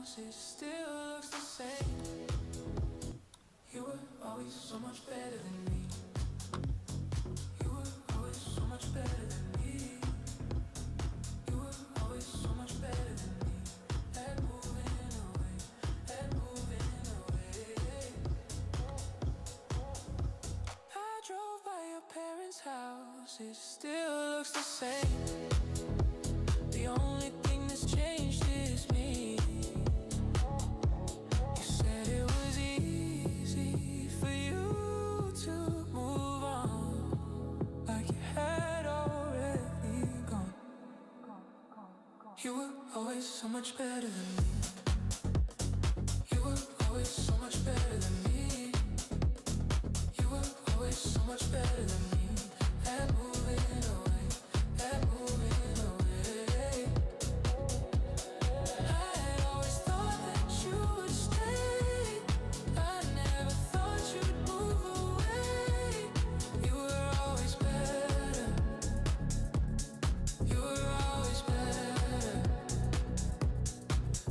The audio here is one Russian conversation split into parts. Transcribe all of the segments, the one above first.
house, it still looks the same. You were always so much better than me. You were always so much better than me. You were always so much better than me. At moving away, at moving away. I drove by your parents' house, it still looks the same. The only thing that's changed is me. You said it was easy for you to move on, like you had already gone. You were always so much better than me. You were always so much better than me. You were always so much better than me. At moving away, at moving away. I had always thought that you would stay. I never thought you'd move away. You were always better. You were always better.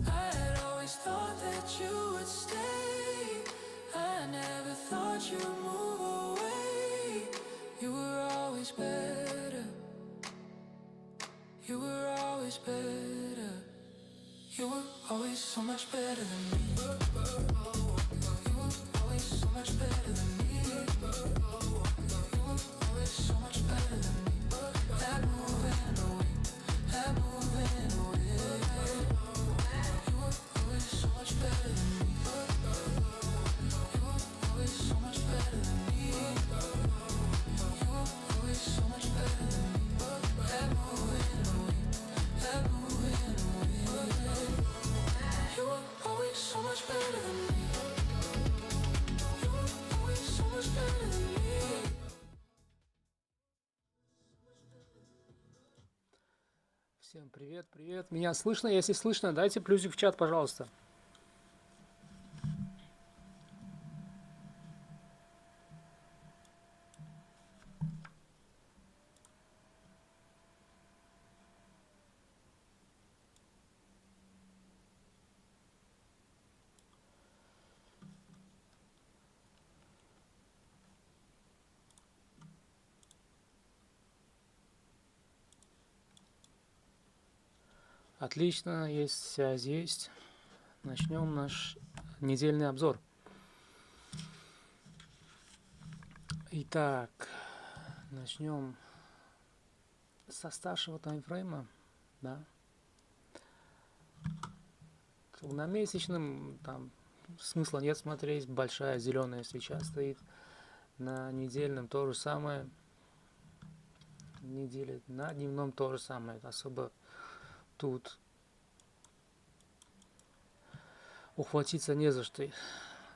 I had always thought that you would stay. I never thought you'd move away. You were always better. You were always better. You were always so much better than me. You were always so much better than me. You were always so much better than me. That moving away, that moving away. You were always so much better than me. You were always so much better than me. You were always so much better than me. That moving away, that moving away. You were always so much better than me. You were always so much better than me. Всем привет, привет. Меня слышно? Если слышно, дайте плюсик в чат, пожалуйста. Отлично, есть связь, есть. Начнем наш недельный обзор. Итак, начнем со старшего таймфрейма, да. На месячном там смысла нет смотреть, большая зеленая свеча стоит. На недельном то же самое. На дневном то же самое. Особо тут ухватиться не за что.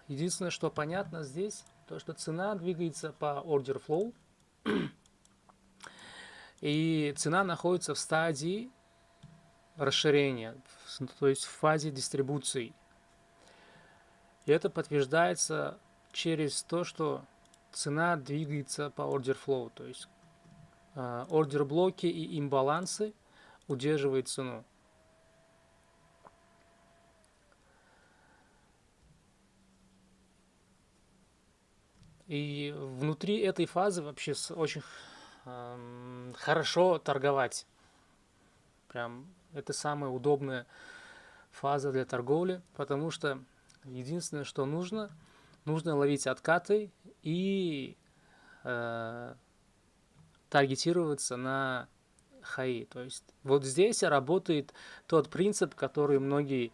Единственное, что понятно здесь, то что цена двигается по order flow, и цена находится в стадии расширения, то есть в фазе дистрибуции. И это подтверждается через то, что цена двигается по order flow, то есть ордер блоки и имбалансы удерживает цену. И внутри этой фазы вообще очень хорошо торговать. Прям это самая удобная фаза для торговли, потому что единственное, что нужно ловить откаты и таргетироваться на хаи. То есть вот здесь работает тот принцип, который многие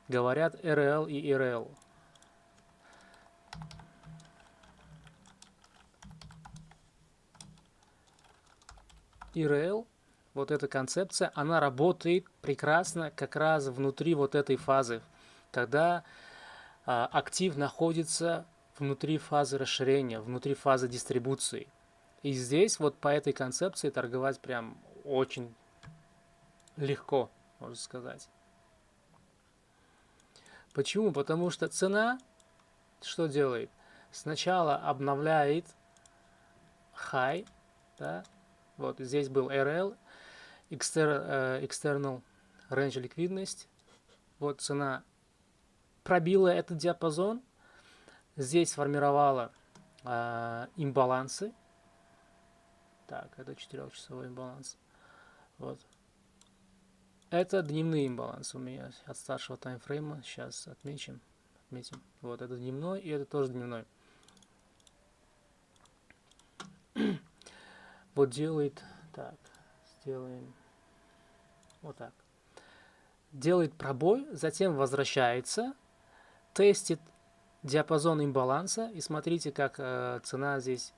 говорят, RL и RL. RL, вот эта концепция, она работает прекрасно как раз внутри вот этой фазы, когда актив находится внутри фазы расширения, внутри фазы дистрибуции. И здесь вот по этой концепции торговать прям очень легко, можно сказать. Почему? Потому что цена что делает? Сначала обновляет high, да? Вот здесь был RL, external range ликвидность. Вот цена пробила этот диапазон, здесь сформировала имбалансы. Так, это 4-часовой имбаланс. Вот. Это дневные имбалансы у меня от старшего таймфрейма. Сейчас отметим. Вот, это дневной, и это тоже дневной. Вот делает, так, сделаем вот так. Делает пробой, затем возвращается, тестит диапазон имбаланса, и смотрите, как цена здесь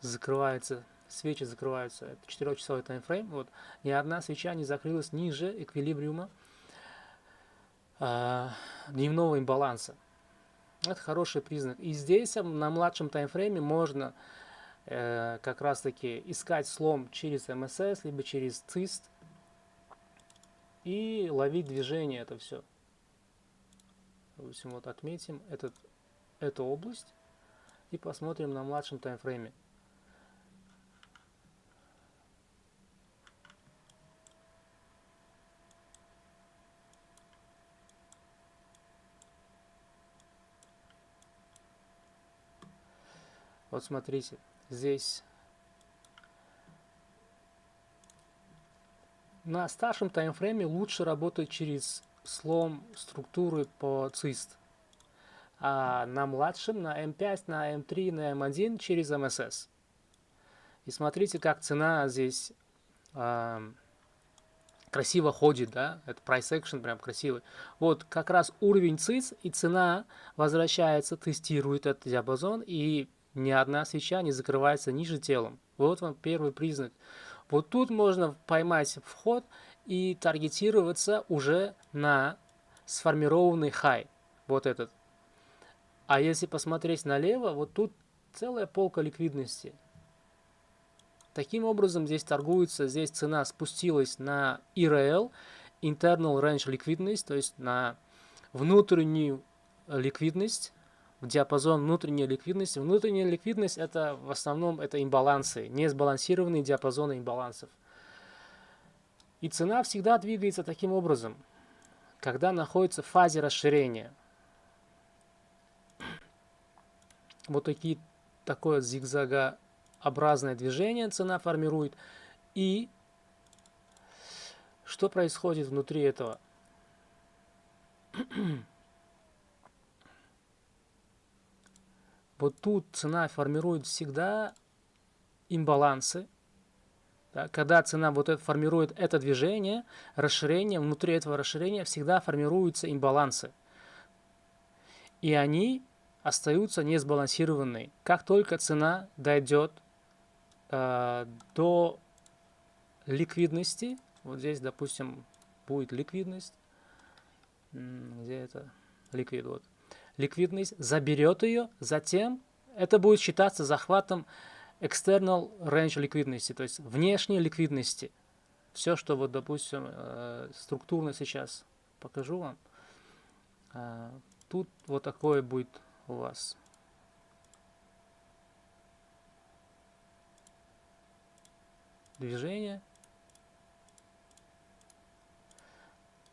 закрывается, свечи закрываются. Это 4-часовой таймфрейм. Вот, ни одна свеча не закрылась ниже эквилибриума дневного имбаланса. Это хороший признак. И здесь на младшем таймфрейме можно как раз таки искать слом через МСС, либо через ЦИСТ и ловить движение, это все. Допустим, вот отметим эту область и посмотрим на младшем таймфрейме. Вот смотрите, здесь на старшем таймфрейме лучше работать через слом структуры по ЦИСТ, а на младшем, на М5, на М3, на М1 через МСС. И смотрите, как цена здесь красиво ходит, да, это price action прям красивый. Вот как раз уровень ЦИС, и цена возвращается, тестирует этот диапазон, и ни одна свеча не закрывается ниже телом. Вот вам первый признак. Вот тут можно поймать вход и таргетироваться уже на сформированный хай. Вот этот. А если посмотреть налево, вот тут целая полка ликвидности. Таким образом здесь торгуется, здесь цена спустилась на ERL, Internal Range Liquidность, то есть на внутреннюю ликвидность, в диапазон внутренней ликвидности. Внутренняя ликвидность это в основном это имбалансы, несбалансированные диапазоны имбалансов. И цена всегда двигается таким образом, когда находится в фазе расширения. Вот такое зигзагообразное движение цена формирует. И что происходит внутри этого? Вот тут цена формирует всегда имбалансы. Да, когда цена вот это формирует это движение, расширение, внутри этого расширения всегда формируются имбалансы. И они остаются несбалансированные. Как только цена дойдет до ликвидности, вот здесь, допустим, будет ликвидность, где это? Ликвид, вот. Ликвидность, заберет ее, затем это будет считаться захватом external range ликвидности, то есть внешней ликвидности. Все, что вот, допустим, структурно сейчас покажу вам, тут вот такое будет у вас. Движение.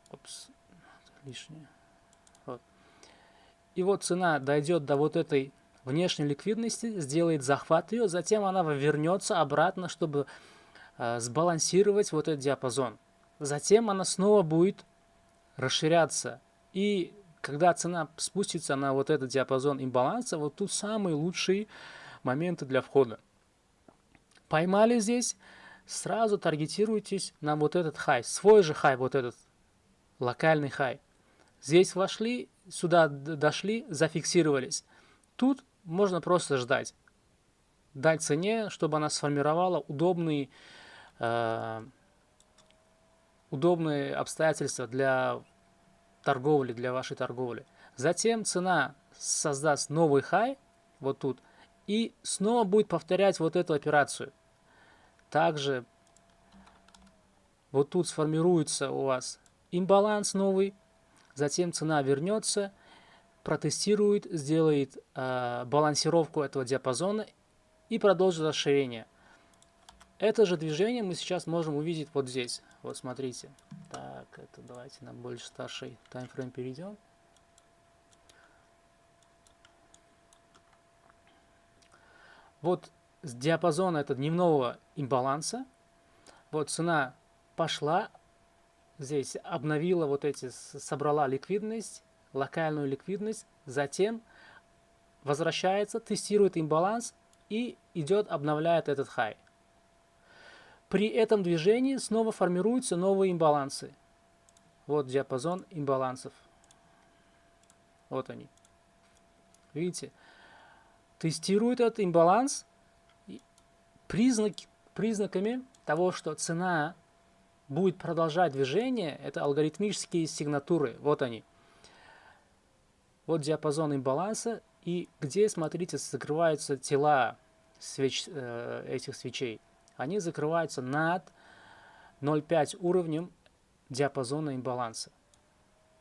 Опс, лишнее. Вот. И вот цена дойдет до вот этой внешней ликвидности, сделает захват ее, затем она вернется обратно, чтобы сбалансировать вот этот диапазон. Затем она снова будет расширяться. И когда цена спустится на вот этот диапазон имбаланса, вот тут самые лучшие моменты для входа. Поймали здесь, сразу таргетируйтесь на вот этот хай, свой же хай, вот этот локальный хай. Здесь вошли, сюда дошли, зафиксировались. Тут можно просто ждать. Дать цене, чтобы она сформировала удобные обстоятельства для торговли, для вашей торговли. Затем цена создаст новый хай, вот тут, и снова будет повторять вот эту операцию. Также вот тут сформируется у вас имбаланс новый, затем цена вернется, протестирует, сделает балансировку этого диапазона и продолжит расширение. Это же движение мы сейчас можем увидеть вот здесь. Вот смотрите. Так, это давайте на больше старший таймфрейм перейдем. Вот с диапазона этого дневного имбаланса, вот цена пошла, здесь обновила вот эти, собрала ликвидность, локальную ликвидность, затем возвращается, тестирует имбаланс и идет, обновляет этот хай. При этом движении снова формируются новые имбалансы. Вот диапазон имбалансов. Вот они. Видите? Тестирует этот имбаланс признаками того, что цена будет продолжать движение. Это алгоритмические сигнатуры. Вот они. Вот диапазон имбаланса. И где, смотрите, закрываются тела этих свечей. Они закрываются над 0,5 уровнем диапазона имбаланса.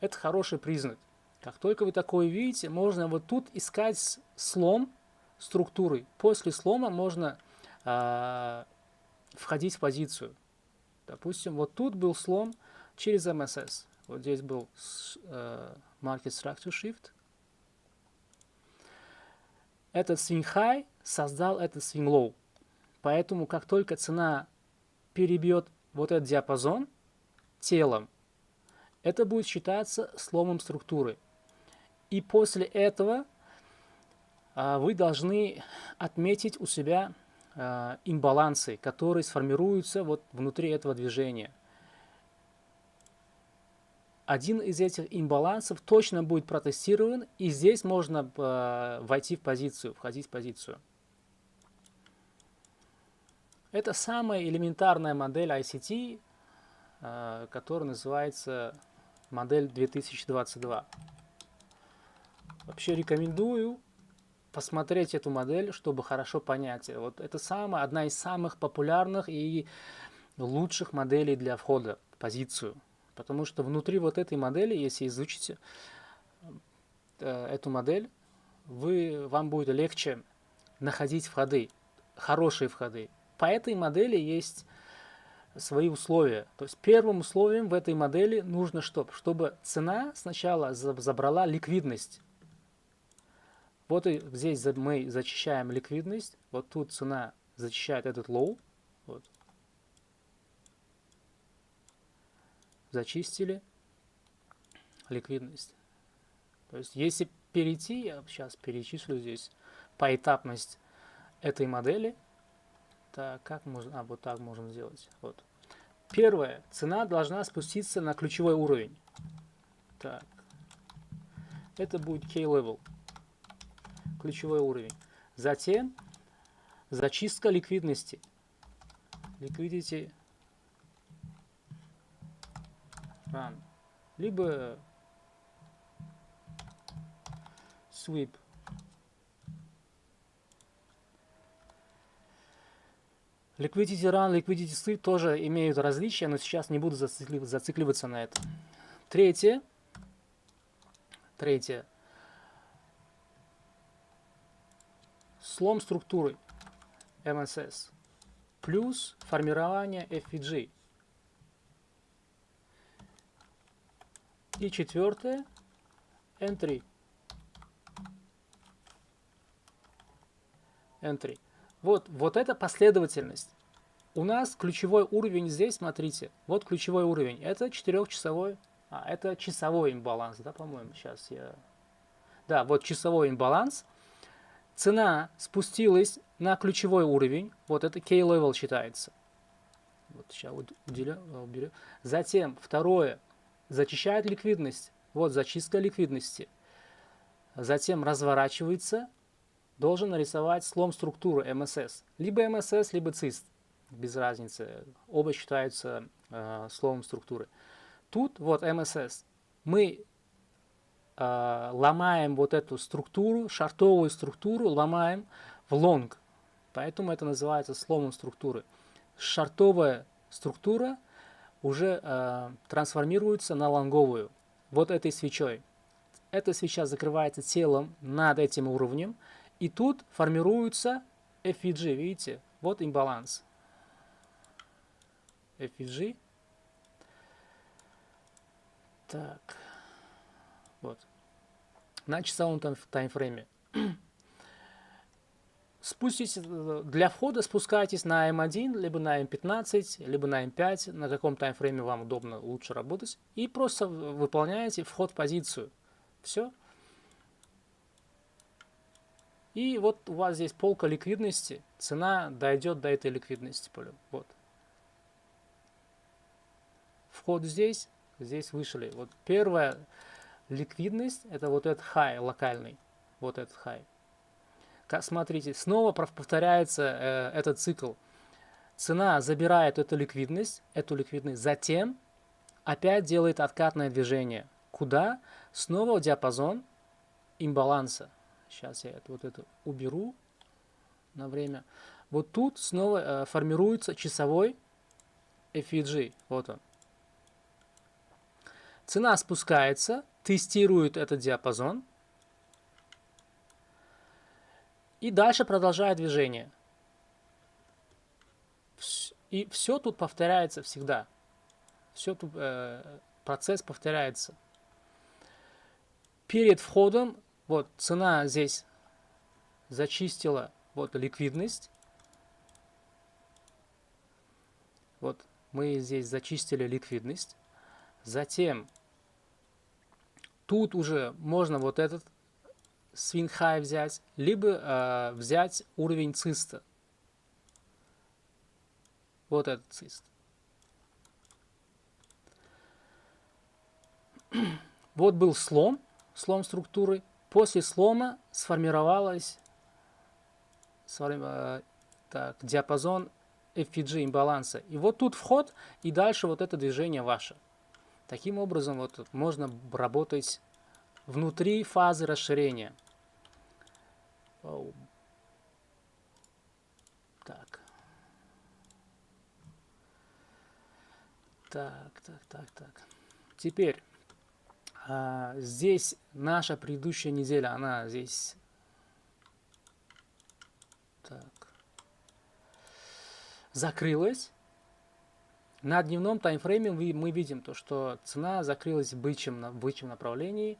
Это хороший признак. Как только вы такое видите, можно вот тут искать слом структуры. После слома можно входить в позицию. Допустим, вот тут был слом через MSS. Вот здесь был Market Structure Shift. Этот swing high создал этот swing low. Поэтому, как только цена перебьет вот этот диапазон телом, это будет считаться сломом структуры. И после этого вы должны отметить у себя имбалансы, которые сформируются вот внутри этого движения. Один из этих имбалансов точно будет протестирован, и здесь можно войти в позицию, входить в позицию. Это самая элементарная модель ICT, которая называется модель 2022. Вообще рекомендую посмотреть эту модель, чтобы хорошо понять. Вот это одна из самых популярных и лучших моделей для входа в позицию. Потому что внутри вот этой модели, если изучите эту модель, вам будет легче находить входы, хорошие входы. По этой модели есть свои условия. То есть первым условием в этой модели нужно, чтобы цена сначала забрала ликвидность. Вот и здесь мы зачищаем ликвидность. Вот тут цена зачищает этот лоу. Вот. Зачистили ликвидность. То есть если перейти, я сейчас перечислю здесь поэтапность этой модели. Так, как можно? Вот так можно сделать. Вот. Первое. Цена должна спуститься на ключевой уровень. Так. Это будет K-level. Ключевой уровень. Затем зачистка ликвидности. Liquidity run. Либо sweep. Liquidity run, liquidity sweep тоже имеют различия, но сейчас не буду зацикливаться на этом. Третье. Слом структуры MSS плюс формирование FVG. И четвертое. Entry. Вот эта последовательность. У нас ключевой уровень здесь, смотрите. Вот ключевой уровень. Это 4-часовой. Это часовой имбаланс, да, по-моему, сейчас я... Да, вот часовой имбаланс. Цена спустилась на ключевой уровень. Вот это K-level считается. Вот сейчас уберу. Затем второе. Зачищает ликвидность. Вот зачистка ликвидности. Затем разворачивается. Должен нарисовать слом структуры MSS. Либо MSS, либо CIST. Без разницы. Оба считаются сломом структуры. Тут вот MSS. Мы ломаем вот эту структуру, шартовую структуру, ломаем в лонг. Поэтому это называется сломом структуры. Шартовая структура уже трансформируется на лонговую. Вот этой свечой. Эта свеча закрывается телом над этим уровнем. И тут формируется FVG. Видите? Вот имбаланс. FVG. Так. Вот. На часовом таймфрейме. для входа спускайтесь на М1, либо на М15, либо на М5, на каком таймфрейме вам удобно лучше работать, и просто выполняете вход в позицию. Все. И вот у вас здесь полка ликвидности, цена дойдет до этой ликвидности. Вот. Вход здесь, здесь вышли. Вот первая ликвидность, это вот этот хай локальный, вот этот хай. Смотрите, снова повторяется этот цикл. Цена забирает эту ликвидность, затем опять делает откатное движение. Куда? Снова в диапазон имбаланса. Сейчас я вот это уберу на время. Вот тут снова формируется часовой FVG. Вот он. Цена спускается, тестирует этот диапазон. И дальше продолжает движение. И все тут повторяется всегда. Все тут, процесс повторяется. Перед входом, вот цена здесь зачистила вот ликвидность. Вот мы здесь зачистили ликвидность. Затем тут уже можно вот этот swing high взять, либо взять уровень циста. Вот этот цист. Вот был слом структуры. После слома сформировалась диапазон FVG имбаланса. И вот тут вход, и дальше вот это движение ваше. Таким образом, вот можно работать внутри фазы расширения. Так. Так. Теперь здесь наша предыдущая неделя, она здесь закрылась. На дневном таймфрейме мы видим то, что цена закрылась в бычьем направлении,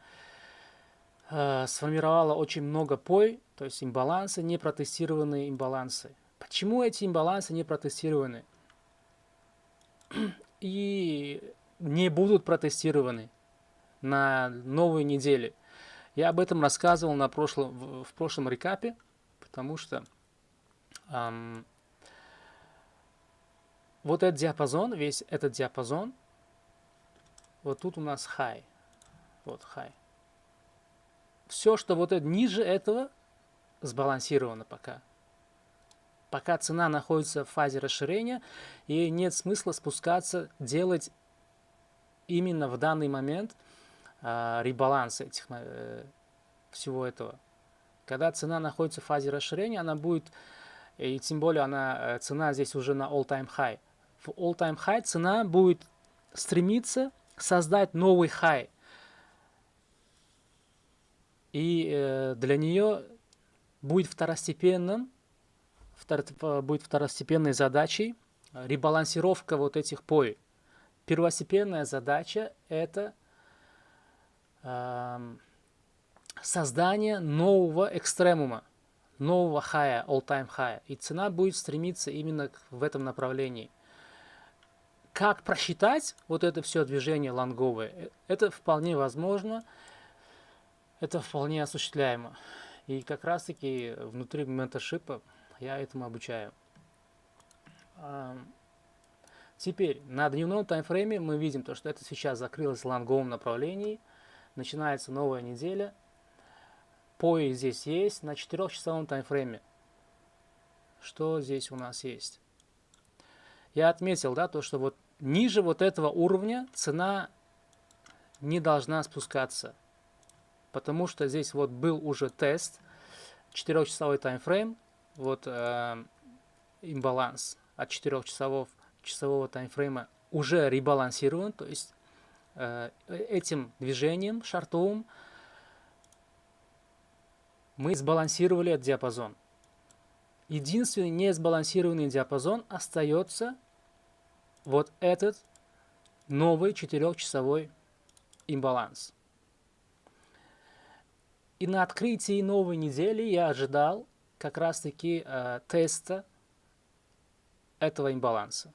сформировала очень много пой, то есть имбалансы, не протестированные имбалансы. Почему эти имбалансы не протестированы и не будут протестированы на новой неделе? Я об этом рассказывал в прошлом рекапе, потому что вот этот диапазон, весь этот диапазон, вот тут у нас high. Вот high. Все, что вот это, ниже этого, сбалансировано пока. Пока цена находится в фазе расширения, ей нет смысла спускаться, делать именно в данный момент ребаланс всего этого. Когда цена находится в фазе расширения, она будет, и тем более цена здесь уже на all-time high. В all-time high цена будет стремиться создать новый high. И для нее будет второстепенной задачей ребалансировка вот этих пой. Первостепенная задача – это создание нового экстремума, нового хая, all-time high. И цена будет стремиться именно в этом направлении. Как просчитать вот это все движение лонговое? Это вполне возможно, это вполне осуществляемо. И как раз таки внутри менторшипа я этому обучаю. Теперь на дневном таймфрейме мы видим то, что это сейчас закрылось в лонговом направлении. Начинается новая неделя. Пой здесь есть на 4-часовом таймфрейме. Что здесь у нас есть? Я отметил, то, что вот ниже вот этого уровня цена не должна спускаться. Потому что здесь вот был уже тест, 4-часовой таймфрейм, вот имбаланс от 4-часового таймфрейма уже ребалансирован, то есть этим движением шартовым мы сбалансировали этот диапазон. Единственный несбалансированный диапазон остается вот этот новый 4-часовой имбаланс. И на открытии новой недели я ожидал, как раз-таки теста этого имбаланса.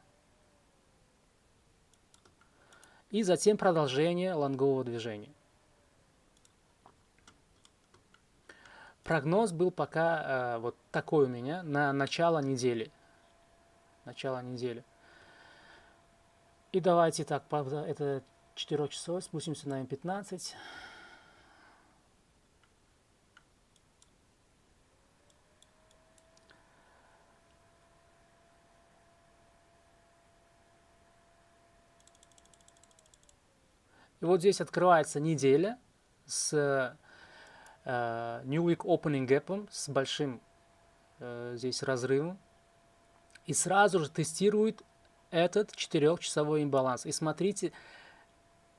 И затем продолжение лонгового движения. Прогноз был пока вот такой у меня на начало недели. И давайте так, это 4 часов, спустимся на М15. И вот здесь открывается неделя с New Week Opening Gap, с большим здесь разрывом. И сразу же тестирует этот 4-часовой имбаланс. И смотрите,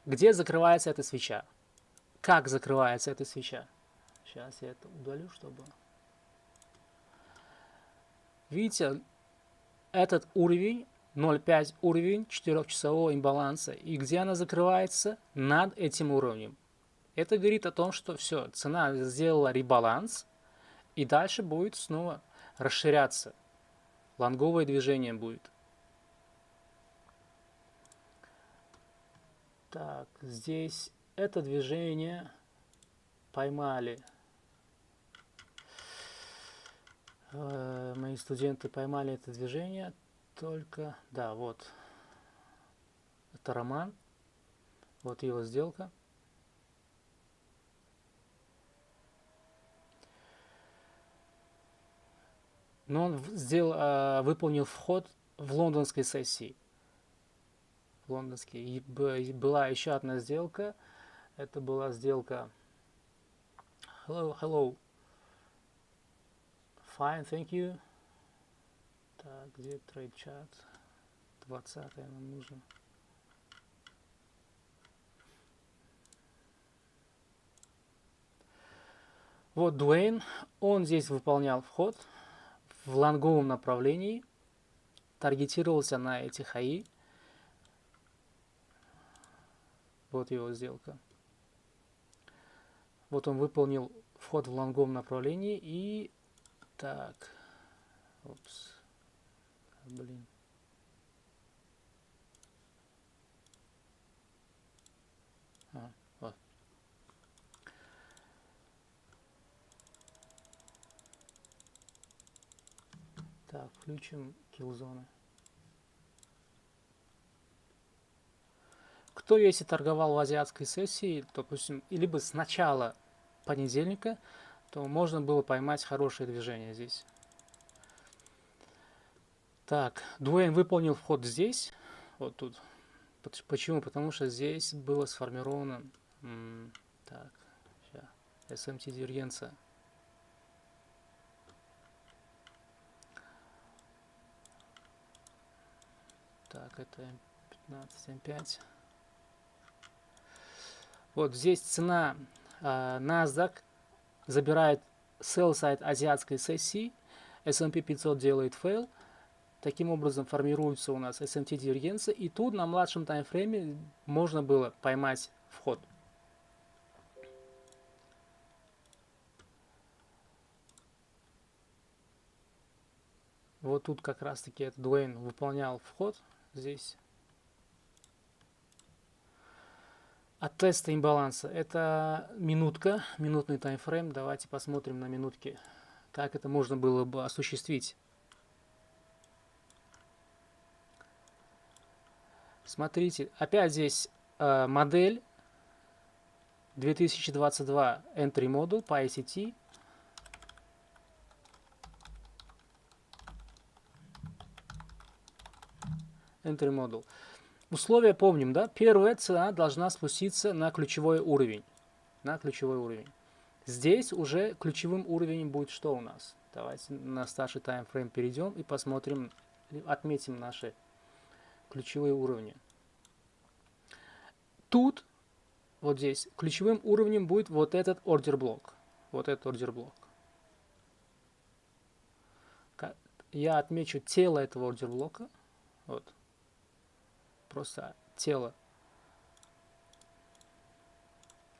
где закрывается эта свеча. Как закрывается эта свеча. Сейчас я это удалю, чтобы... Видите, этот уровень, 0,5 уровень 4-часового имбаланса. И где она закрывается? Над этим уровнем. Это говорит о том, что все, цена сделала ребаланс. И дальше будет снова расширяться. Лонговое движение будет. Так, здесь это движение поймали. Мои студенты поймали это движение. Только, да, вот. Это Роман. Вот его сделка. Но он выполнил вход в лондонской сессии. И была еще одна сделка. Это была сделка Hello. Fine, thank you. Так, где трейд чат? 20 нам нужно. Вот Дуэйн, он здесь выполнял вход в лонговом направлении, таргетировался на эти хаи. Вот его сделка. Вот он выполнил вход в лонговом направлении и... Так. Опс. Блин. Вот. Так, включим киллзоны. Кто если торговал в азиатской сессии, допустим, либо с начала понедельника, то можно было поймать хорошее движение здесь. Так, Дуэйн выполнил вход здесь, вот тут. Почему? Потому что здесь было сформировано так, SMT дивергенция. Так, это М15, М5. Вот здесь цена NASDAQ забирает sell side азиатской сессии, S&P 500 делает fail. Таким образом формируется у нас SMT дивергенция, и тут на младшем таймфрейме можно было поймать вход. Вот тут как раз таки этот Дуэйн выполнял вход здесь. От теста имбаланса это минутка, минутный таймфрейм. Давайте посмотрим на минутки, как это можно было бы осуществить. Смотрите, опять здесь модель 2022 Entry Model по ICT. Entry Model. Условия помним, да? Первая цена должна спуститься на ключевой уровень. Здесь уже ключевым уровнем будет что у нас? Давайте на старший таймфрейм перейдем и посмотрим, отметим наши ключевые уровни. Тут, вот здесь, ключевым уровнем будет вот этот ордер-блок. Я отмечу тело этого ордер-блока. Вот. Просто тело.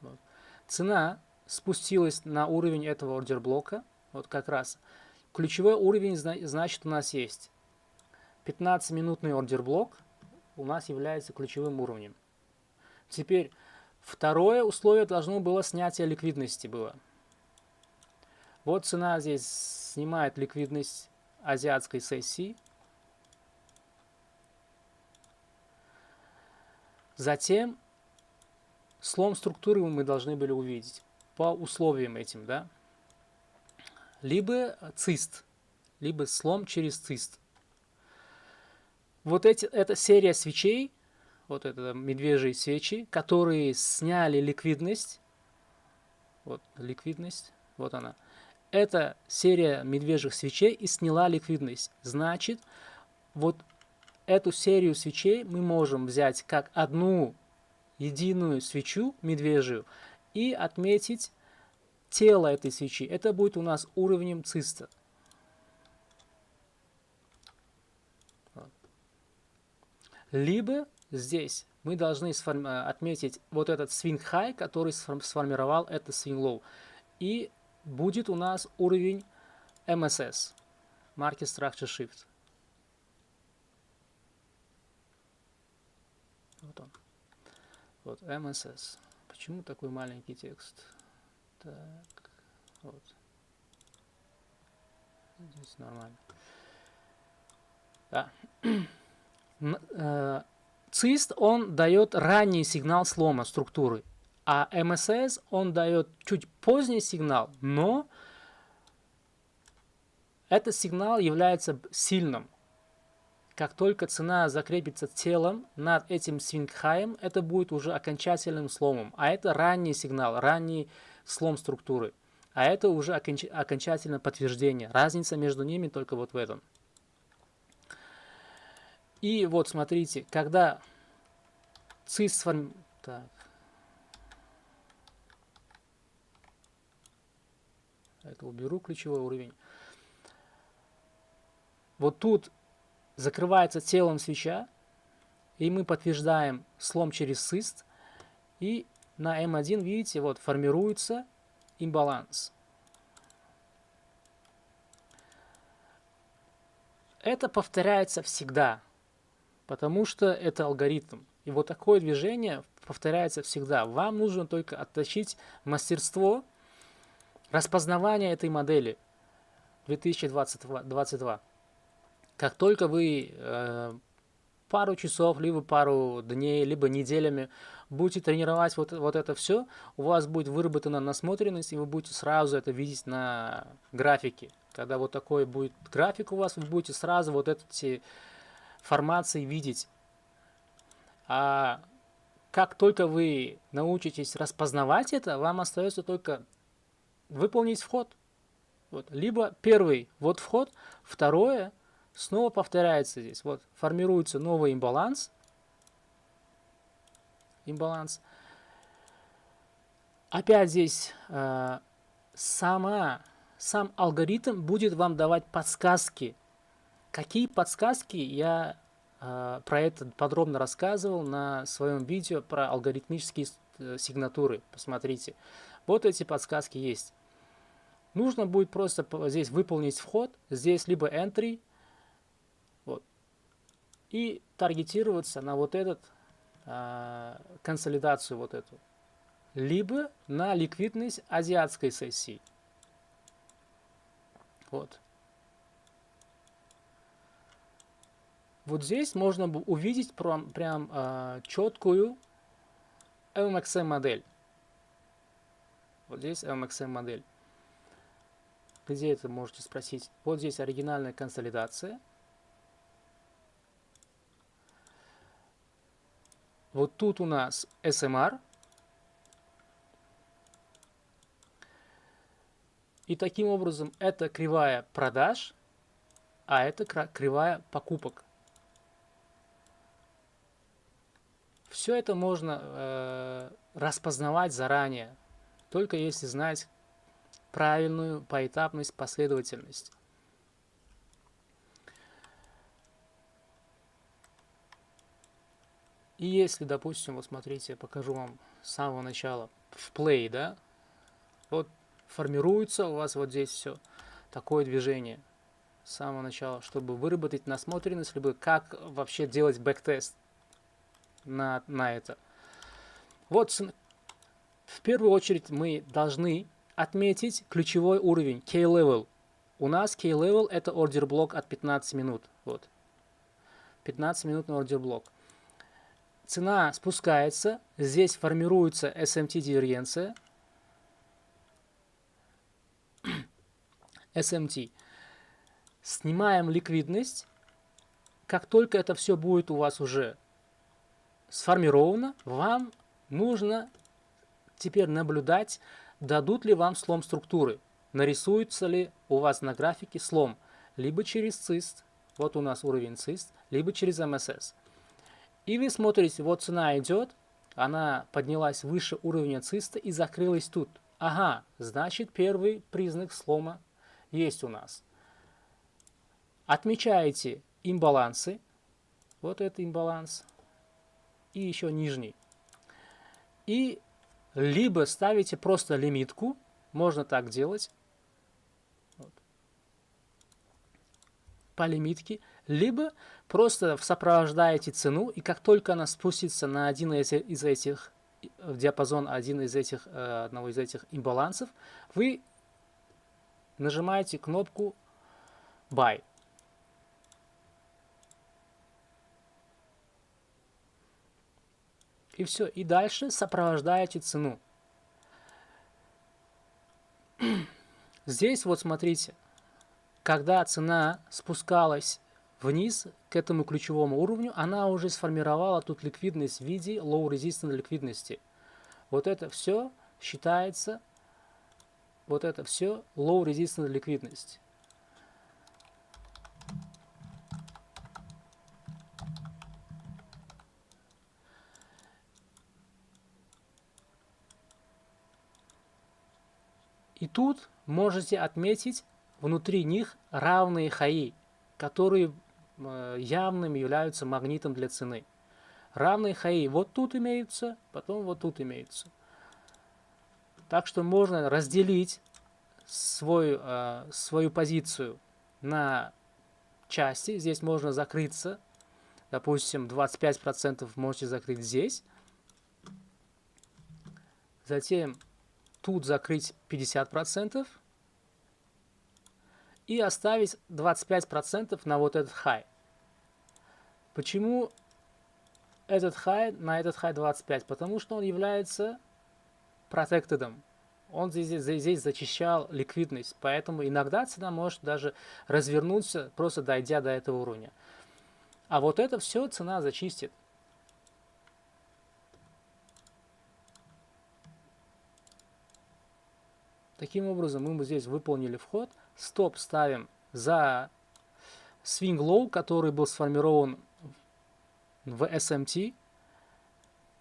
Вот. Цена спустилась на уровень этого ордер-блока. Вот как раз ключевой уровень, значит, у нас есть 15-минутный ордер-блок, у нас является ключевым уровнем. Теперь второе условие должно было снятие ликвидности было. Вот цена здесь снимает ликвидность азиатской сессии. Затем слом структуры мы должны были увидеть по условиям этим, да? Либо цист, либо слом через цист. Вот эта серия свечей, вот это медвежьи свечи, которые сняли ликвидность. Вот ликвидность, вот она. Эта серия медвежьих свечей и сняла ликвидность. Значит, вот эту серию свечей мы можем взять как одну единую свечу медвежью и отметить тело этой свечи. Это будет у нас уровнем циста. Вот. Либо здесь мы должны отметить вот этот swing high, который сформировал это swing low. И будет у нас уровень MSS, Market Structure Shift. Вот он. Вот MSS. Почему такой маленький текст? Так, вот. Здесь нормально. Да. Цист, он дает ранний сигнал слома структуры, а MSS, он дает чуть поздний сигнал, но этот сигнал является сильным. Как только цена закрепится телом над этим свинг-хаем, это будет уже окончательным сломом. А это ранний сигнал, ранний слом структуры. А это уже окончательное подтверждение. Разница между ними только вот в этом. И вот смотрите, когда цист так. Это уберу, ключевой уровень. Вот тут закрывается телом свеча, и мы подтверждаем слом через цист, и на М1, видите, вот формируется имбаланс. Это повторяется всегда, потому что это алгоритм. И вот такое движение повторяется всегда. Вам нужно только отточить мастерство распознавания этой модели 2022. Как только вы пару часов, либо пару дней, либо неделями будете тренировать вот это все, у вас будет выработана насмотренность, и вы будете сразу это видеть на графике. Когда вот такой будет график у вас, вы будете сразу вот эти формации видеть. А как только вы научитесь распознавать это, вам остается только выполнить вход. Вот. Либо первый вот вход, второе снова повторяется здесь. Вот формируется новый имбаланс. Опять здесь сам алгоритм будет вам давать подсказки. Какие подсказки, я про это подробно рассказывал на своем видео про алгоритмические сигнатуры. Посмотрите. Вот эти подсказки есть. Нужно будет просто здесь выполнить вход. Здесь либо entry. Вот, и таргетироваться на вот этот консолидацию вот эту. Либо на ликвидность азиатской сессии. Вот. Вот здесь можно увидеть прям четкую LMXM модель. Вот здесь LMXM модель. Где это, можете спросить? Вот здесь оригинальная консолидация. Вот тут у нас SMR. И таким образом это кривая продаж, а это кривая покупок. Все это можно распознавать заранее, только если знать правильную поэтапность, последовательность. И если, допустим, вот смотрите, я покажу вам с самого начала в play, да, вот формируется у вас вот здесь все такое движение. с самого начала, чтобы выработать насмотренность, либо как вообще делать бэктест на это. Вот в первую очередь мы должны отметить ключевой уровень K-level. У нас K-level это ордер блок от 15 минут. Вот. 15-минутный ордер блок. Цена спускается, здесь формируется SMT дивергенция. SMT. Снимаем ликвидность. Как только это все будет у вас уже сформировано, вам нужно теперь наблюдать, дадут ли вам слом структуры. Нарисуется ли у вас на графике слом. Либо через цист, вот у нас уровень цист, либо через МСС. И вы смотрите, вот цена идет, она поднялась выше уровня циста и закрылась тут. Ага, значит первый признак слома есть у нас. Отмечаете имбалансы. Вот это имбаланс. И еще нижний. И либо ставите просто лимитку. Можно так делать. Вот. По лимитке. Либо просто сопровождаете цену. И как только она спустится на один из этих, в диапазон одного из этих имбалансов, вы нажимаете кнопку Buy. И все. И дальше сопровождаете цену. Здесь вот смотрите, когда цена спускалась вниз к этому ключевому уровню, она уже сформировала тут ликвидность в виде low resistance ликвидности. Вот это все считается, вот это все low resistance ликвидность. И тут можете отметить внутри них равные хаи, которые явным являются магнитом для цены. Равные хаи вот тут имеются, потом вот тут имеются. Так что можно разделить свою позицию на части. Здесь можно закрыться. Допустим, 25% можете закрыть здесь. Затем тут закрыть 50%. И оставить 25% на вот этот хай. Почему этот хай, на этот хай 25? Потому что он является протектедом. Он здесь зачищал ликвидность. Поэтому иногда цена может даже развернуться, просто дойдя до этого уровня. А вот это все цена зачистит. Таким образом, мы здесь выполнили вход. Стоп ставим за swing low, который был сформирован в SMT.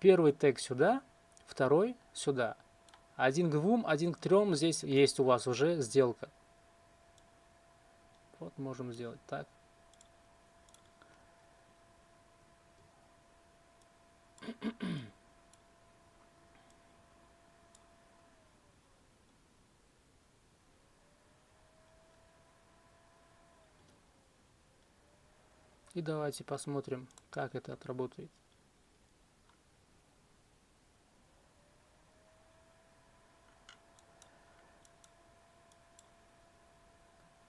Первый тег сюда, второй сюда. 1 к 2, 1 к 3. Здесь есть у вас уже сделка. Вот можем сделать так. И давайте посмотрим, как это отработает.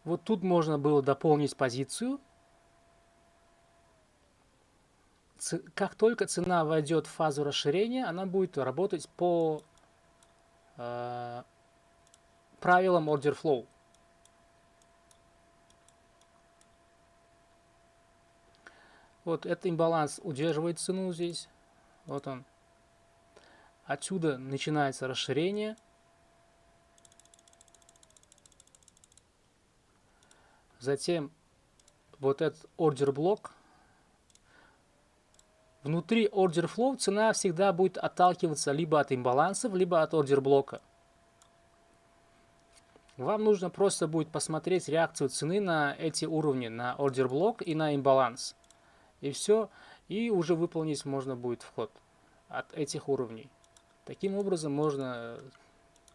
Вот тут можно было дополнить позицию. Как только цена войдет в фазу расширения, она будет работать по правилам order flow. Вот этот имбаланс удерживает цену здесь. Вот он. Отсюда начинается расширение. Затем вот этот ордер блок. Внутри ордер флоу цена всегда будет отталкиваться либо от имбалансов, либо от ордер блока. Вам нужно просто будет посмотреть реакцию цены на эти уровни, на ордер блок и на имбаланс. И все. И уже выполнить можно будет вход от этих уровней. Таким образом можно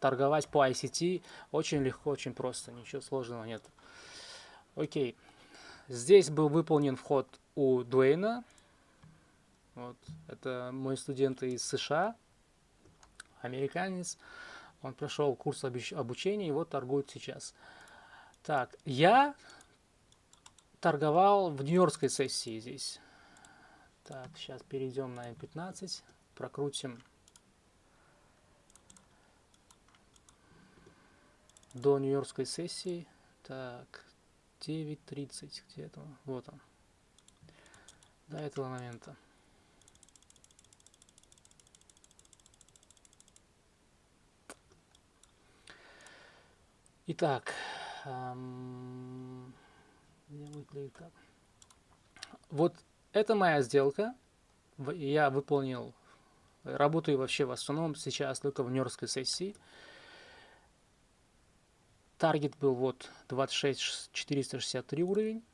торговать по ICT очень легко, очень просто. Ничего сложного нет. Окей. Здесь был выполнен вход у Дуэйна. Вот. Это мой студент из США, американец. Он прошел курс обучения и вот торгует сейчас. Так, я торговал в нью-йоркской сессии здесь. Так, сейчас перейдем на М15, прокрутим до нью-йоркской сессии. Так, 9:30 где-то. Вот он. До этого момента. Итак, где выглядит так. Вот это моя сделка. Я выполнил. Работаю вообще в основном сейчас только в нью-йоркской сессии. Таргет был вот 26 463 уровень.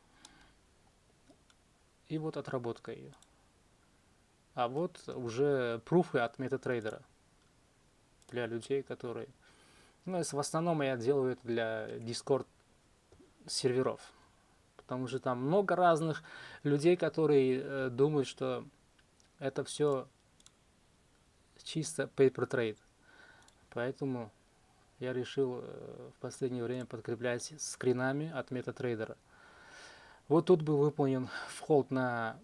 И вот отработка ее. А вот уже пруфы от MetaTrader для людей, которые... Ну, в основном я делаю это для Discord серверов. Потому что там много разных людей, которые думают, что это все чисто paper trade. Поэтому я решил в последнее время подкреплять скринами от MetaTrader. Вот тут был выполнен вход на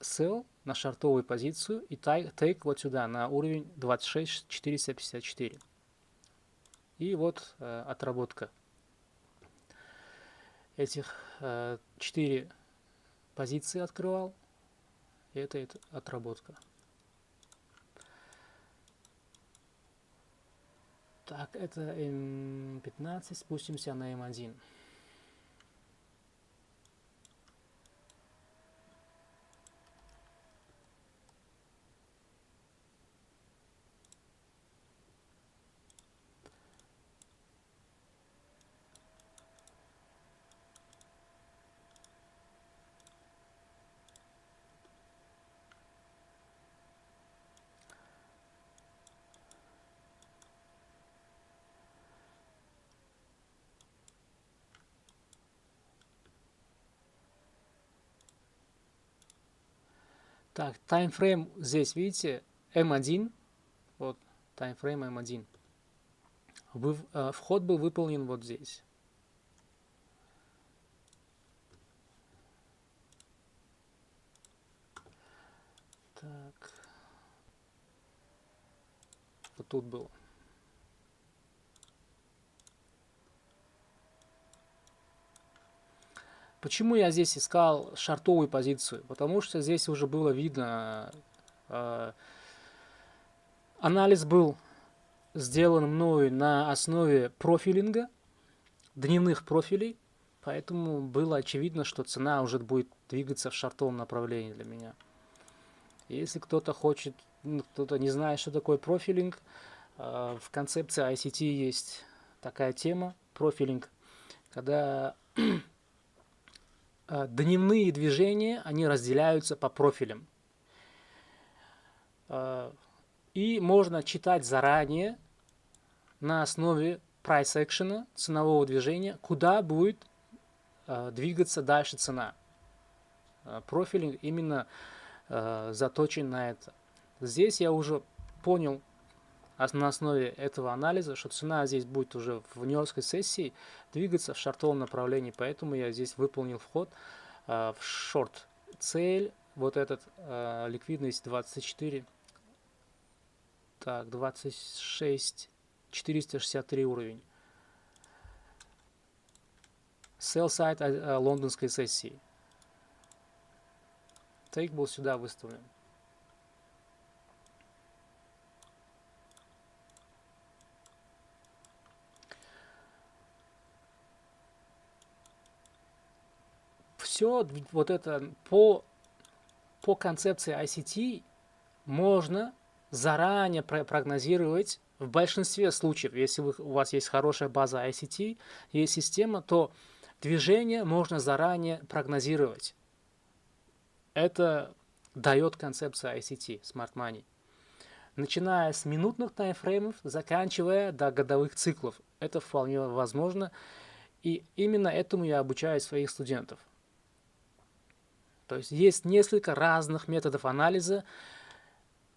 sell, на шортовую позицию и тейк вот сюда, на уровень 26 454. И вот отработка этих 4 позиции открывал. И это отработка. Так, это М15, спустимся на М1. Так, таймфрейм здесь, видите, М1. Вот, таймфрейм М1. Вход был выполнен вот здесь. Так. Вот тут был. Почему я здесь искал шортовую позицию? Потому что здесь уже было видно, анализ был сделан мною на основе профилинга, дневных профилей, поэтому было очевидно, что цена уже будет двигаться в шортовом направлении для меня. Если кто-то хочет, кто-то не знает, что такое профилинг, в концепции ICT есть такая тема, профилинг, когда дневные движения, они разделяются по профилям. И можно читать заранее на основе price action, ценового движения, куда будет двигаться дальше цена. Профилинг именно заточен на это. Здесь я уже понял на основе этого анализа, что цена здесь будет уже в нью-йоркской сессии двигаться в шортовом направлении, поэтому я здесь выполнил вход в шорт. Цель, вот этот ликвидность 24, так, 26 463 уровень. Sell side лондонской сессии. Тейк был сюда выставлен. Все вот это по концепции ICT можно заранее прогнозировать в большинстве случаев. Если у вас есть хорошая база ICT, есть система, то движение можно заранее прогнозировать. Это дает концепция ICT, Smart Money. Начиная с минутных таймфреймов, заканчивая до годовых циклов. Это вполне возможно. И именно этому я обучаю своих студентов. То есть несколько разных методов анализа,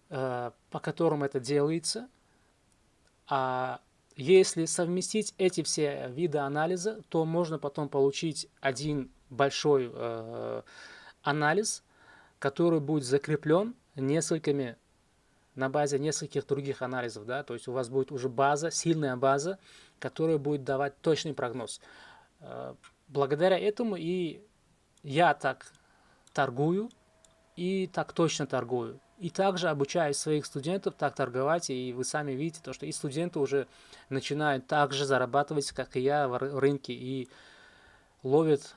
по которым это делается. А если совместить эти все виды анализа, то можно потом получить один большой анализ, который будет закреплен несколькими на базе нескольких других анализов, да, то есть у вас будет уже база, сильная база, которая будет давать точный прогноз. Благодаря этому и я так торгую, и так точно торгую. И также обучаю своих студентов так торговать, и вы сами видите, то, что и студенты уже начинают так же зарабатывать, как и я в рынке, и ловят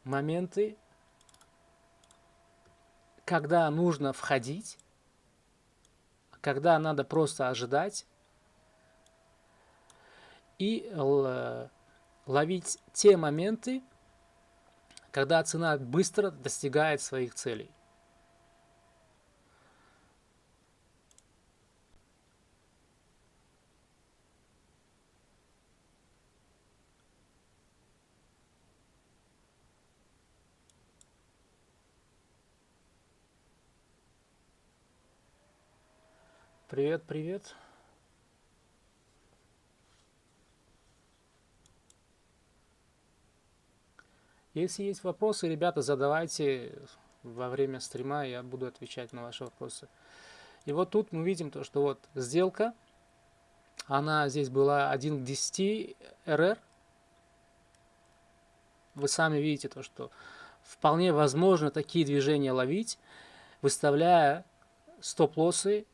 моменты, когда нужно входить, когда надо просто ожидать, и ловить те моменты, когда цена быстро достигает своих целей. Привет, привет. Если есть вопросы, ребята, задавайте во время стрима, я буду отвечать на ваши вопросы. И вот тут мы видим то, что вот сделка, она здесь была 1 к 10 РР. Вы сами видите то, что вполне возможно такие движения ловить, выставляя стоп-лоссы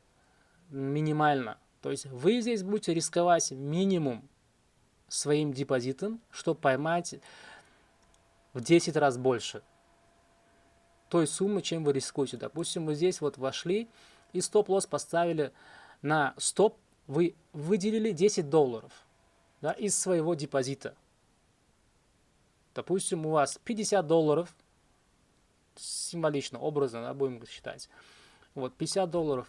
минимально. То есть вы здесь будете рисковать минимум своим депозитом, чтобы поймать в 10 раз больше той суммы, чем вы рискуете. Допустим, вы здесь вот вошли и стоп-лосс поставили на стоп, вы выделили $10, да, из своего депозита. Допустим, у вас $50, символично, образно, да, будем считать. Вот, $50.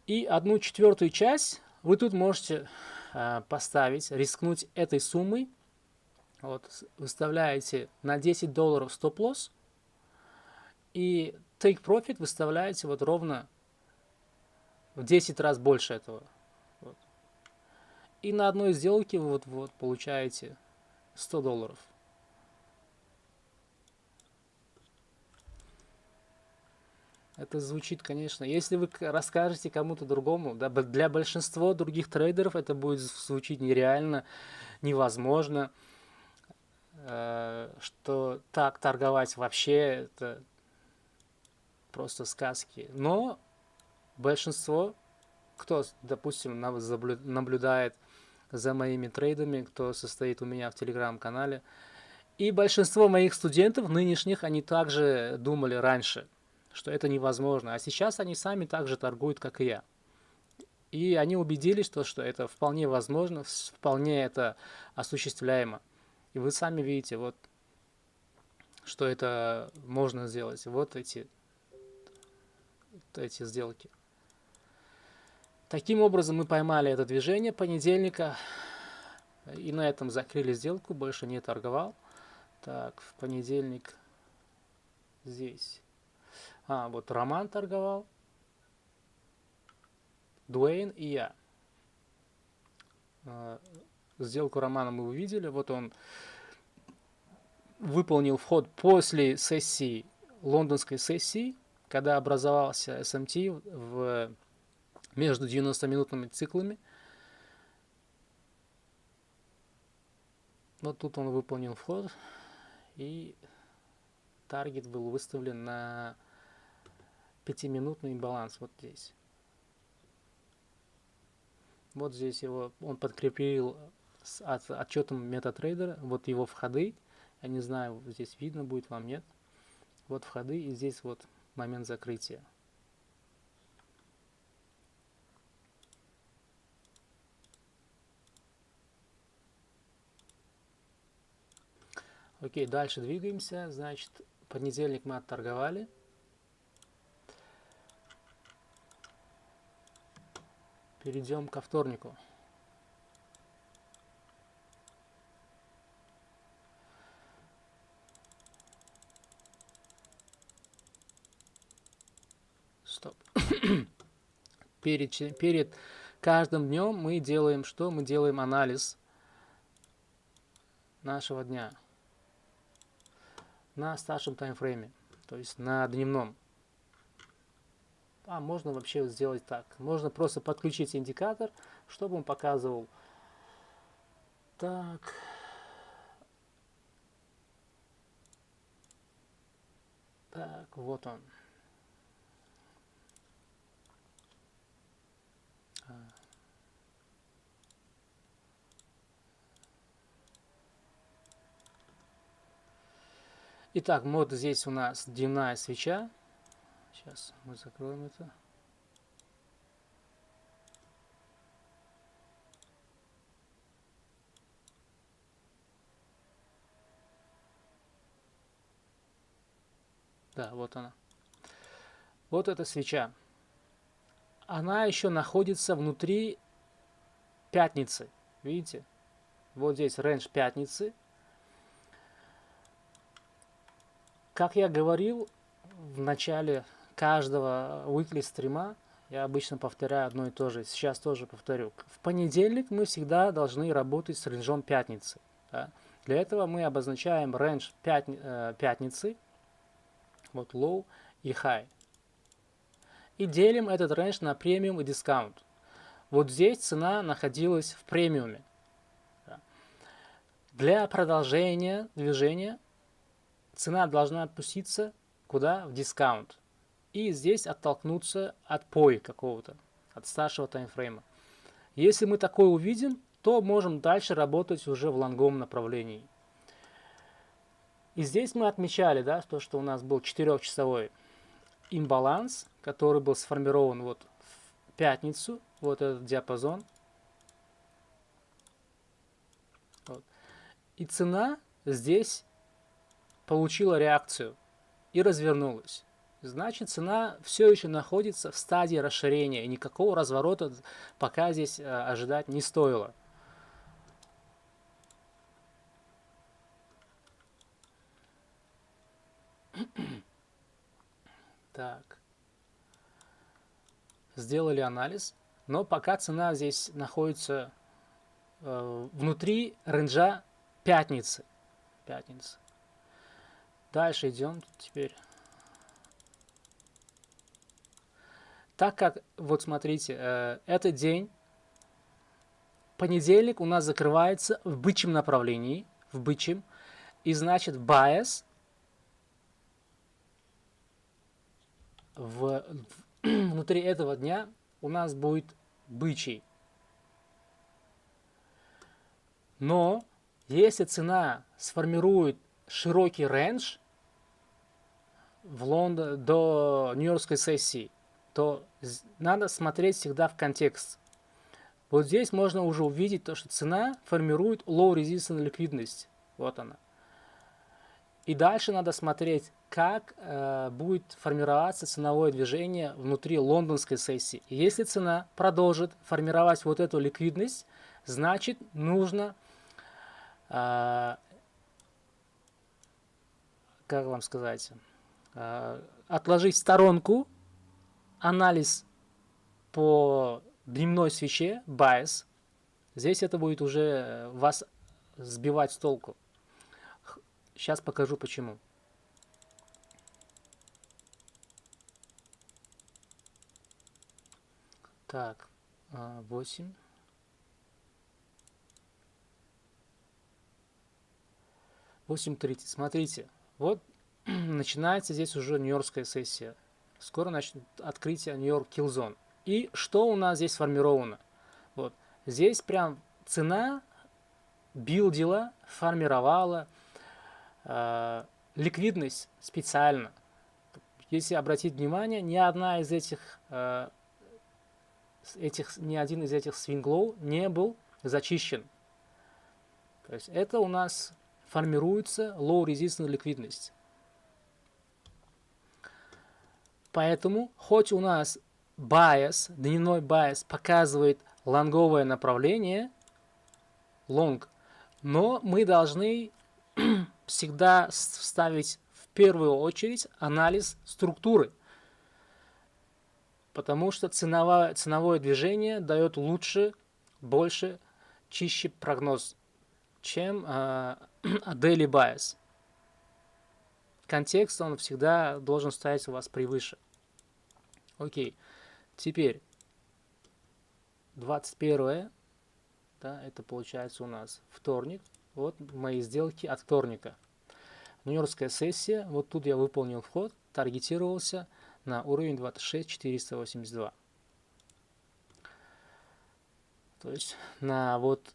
И 1/4 часть вы тут можете поставить, рискнуть этой суммой. Вот, выставляете на $10 стоп-лосс. И take profit выставляете вот ровно в 10 раз больше этого. Вот. И на одной сделке вы вот получаете $100. Это звучит, конечно, если вы расскажете кому-то другому, да, для большинства других трейдеров это будет звучить нереально, невозможно, что так торговать вообще это просто сказки. Но большинство, кто, допустим, наблюдает за моими трейдами, кто состоит у меня в телеграм-канале, и большинство моих студентов нынешних, они также думали раньше, что это невозможно. А сейчас они сами так же торгуют, как и я. И они убедились, что это вполне возможно, вполне это осуществляемо. И вы сами видите, вот, что это можно сделать. Вот эти сделки. Таким образом мы поймали это движение понедельника. И на этом закрыли сделку, больше не торговал. Так, в понедельник здесь. Вот Роман торговал, Дуэйн и я. Сделку Романа мы увидели. Вот он выполнил вход после сессии, лондонской сессии, когда образовался SMT между 90-минутными циклами. Вот тут он выполнил вход, и таргет был выставлен на 5-минутный баланс вот здесь. Вот здесь он подкрепил с отчетом MetaTrader, вот его входы. Я не знаю, здесь видно будет вам, нет. Вот входы, и здесь вот момент закрытия. Окей, дальше двигаемся. Значит, понедельник мы отторговали. Перейдем ко вторнику. Стоп. Перед каждым днем мы делаем что? Мы делаем анализ нашего дня на старшем таймфрейме, то есть на дневном. А можно вообще сделать так. Можно просто подключить индикатор, чтобы он показывал. Так. Так, вот он. Итак, вот здесь у нас дневная свеча. Сейчас мы закроем это. Да, вот она. Вот эта свеча. Она еще находится внутри пятницы. Видите? Вот здесь рейндж пятницы. Как я говорил в начале каждого weekly стрима, я обычно повторяю одно и то же. Сейчас тоже повторю. В понедельник мы всегда должны работать с рейнджом пятницы. Да? Для этого мы обозначаем рейндж пятницы. Вот low и high. И делим этот рейндж на премиум и дискаунт. Вот здесь цена находилась в премиуме. Да. Для продолжения движения цена должна опуститься куда? В дискаунт. И здесь оттолкнуться от POI какого-то, от старшего таймфрейма. Если мы такое увидим, то можем дальше работать уже в лонговом направлении. И здесь мы отмечали, да, то, что у нас был 4-часовой имбаланс, который был сформирован вот в пятницу, вот этот диапазон. Вот. И цена здесь получила реакцию и развернулась. Значит, цена все еще находится в стадии расширения, и никакого разворота пока здесь ожидать не стоило. Так. Сделали анализ, но пока цена здесь находится внутри рейнджа пятницы. Дальше идем теперь. Так как, вот смотрите, этот день, понедельник у нас закрывается в бычьем направлении, и значит bias внутри этого дня у нас будет бычий. Но если цена сформирует широкий рейндж в Лондон до нью-йоркской сессии, то надо смотреть всегда в контекст. Вот здесь можно уже увидеть то, что цена формирует low resistance ликвидность. Вот она. И дальше надо смотреть, как будет формироваться ценовое движение внутри лондонской сессии. И если цена продолжит формировать вот эту ликвидность, значит нужно, как вам сказать, отложить в сторонку анализ по дневной свече, bias. Здесь это будет уже вас сбивать с толку. Сейчас покажу почему. Так, 8. Смотрите, вот начинается здесь уже нью-йоркская сессия. Скоро начнет открытие Нью-Йорк Киллзон. И что у нас здесь сформировано? Вот здесь прям цена билдила, формировала ликвидность специально. Если обратить внимание, ни один из этих свинглоу не был зачищен. То есть это у нас формируется low resistance ликвидность. Поэтому, хоть у нас дневной bias показывает лонговое направление, long, но мы должны всегда ставить в первую очередь анализ структуры. Потому что ценовое движение дает лучше, больше, чище прогноз, чем daily bias. Контекст, он всегда должен стоять у вас превыше. Окей, теперь 21, да, это получается у нас вторник. Вот мои сделки от вторника. Нью-Йоркская сессия, вот тут я выполнил вход, таргетировался на уровень 26482. То есть на вот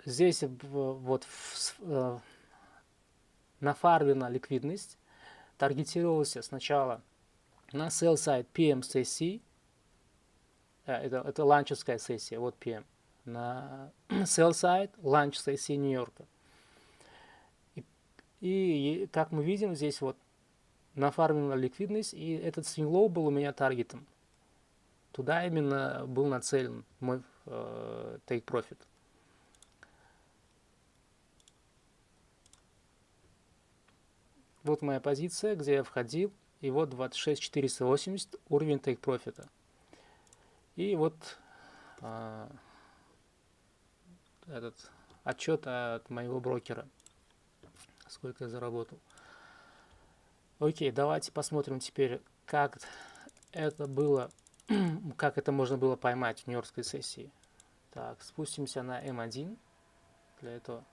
здесь вот нафармлена ликвидность, таргетировался сначала на sell side PM сессии, это ланчевская сессия, вот PM, на sell side ланч сессии Нью-Йорка. И как мы видим, здесь вот нафармлена ликвидность, и этот swing low был у меня таргетом. Туда именно был нацелен мой take profit. Вот моя позиция, где я входил, и вот 26480 уровень take profit. И вот этот отчет от моего брокера, сколько я заработал. Окей, давайте посмотрим теперь, как это было, как это можно было поймать в нью-йоркской сессии. Так, спустимся на M1 для этого.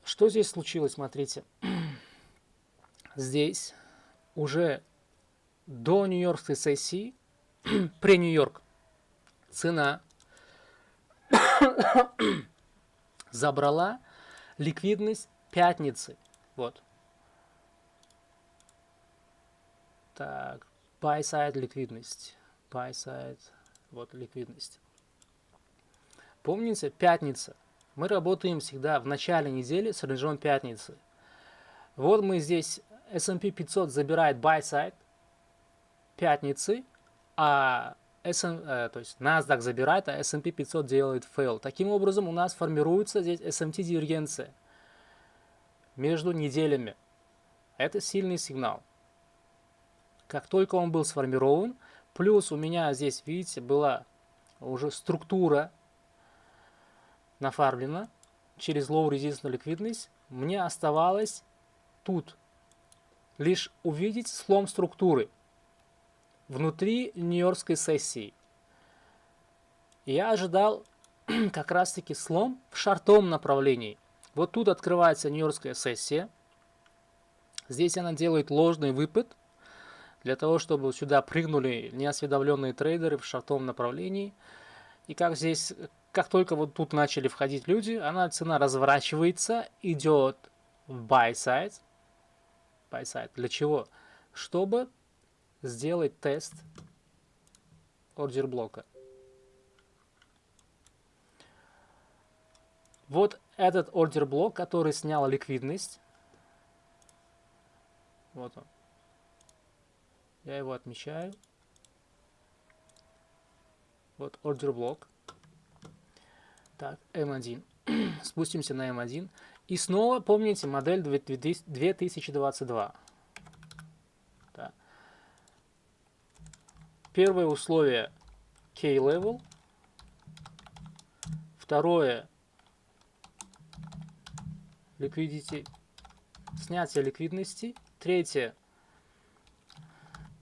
Что здесь случилось, смотрите. Здесь уже до нью-йоркской сессии, pre-Нью-Йорк, цена забрала ликвидность пятницы. Вот. Так, buy side ликвидность. Buy side, вот ликвидность. Помните, пятница. Мы работаем всегда в начале недели с рейнджом пятницы. Вот мы здесь, S&P 500 забирает buy side пятницы, а то есть NASDAQ забирает, а S&P 500 делает fail. Таким образом, у нас формируется здесь SMT дивергенция между неделями. Это сильный сигнал. Как только он был сформирован, плюс у меня здесь, видите, была уже структура нафармлена через low resistance ликвидность, мне оставалось тут лишь увидеть слом структуры внутри нью-йоркской сессии. Я ожидал как раз таки слом в шортовом направлении. Вот тут открывается нью-йоркская сессия. Здесь она делает ложный выпад для того, чтобы сюда прыгнули неосведомленные трейдеры в шортовом направлении. И как только вот тут начали входить люди, цена разворачивается, идет в buy side. Buy side. Для чего? Чтобы сделать тест ордер блока. Вот этот ордер блок, который снял ликвидность. Вот он. Я его отмечаю. Вот ордер блок. Так, M1. Спустимся на M1. И снова помните модель 2022. Да. Первое условие K-level. Второе liquidity, снятие ликвидности. Третье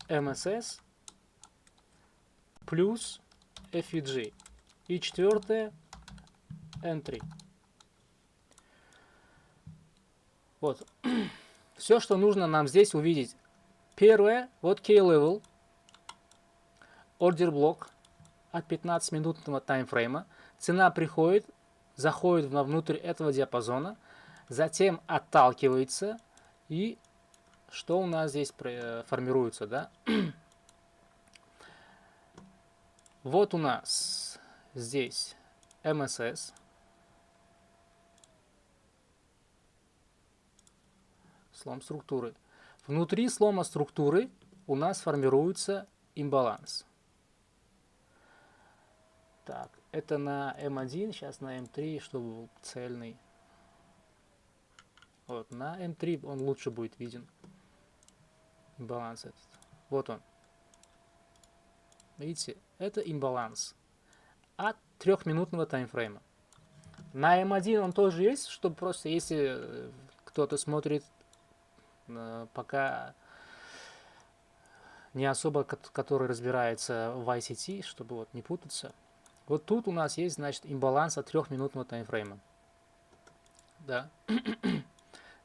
MSS плюс FVG. И четвертое entry. Вот. Все, что нужно нам здесь увидеть. Первое, вот K-level, ордер блок от 15-минутного таймфрейма. Цена приходит, заходит внутрь этого диапазона, затем отталкивается, и что у нас здесь формируется, да? Вот у нас здесь MSS. Слом структуры. Внутри слома структуры у нас формируется имбаланс. Так, это на М1, сейчас на М3, чтобы был цельный. Вот, на М3 он лучше будет виден. Имбаланс этот. Вот он. Видите, это имбаланс от 3-минутного таймфрейма. На М1 он тоже есть, чтобы просто, если кто-то смотрит, пока не особо, который разбирается в ICT, чтобы вот не путаться. Вот тут у нас есть, значит, имбаланс от 3-минутного таймфрейма. Да.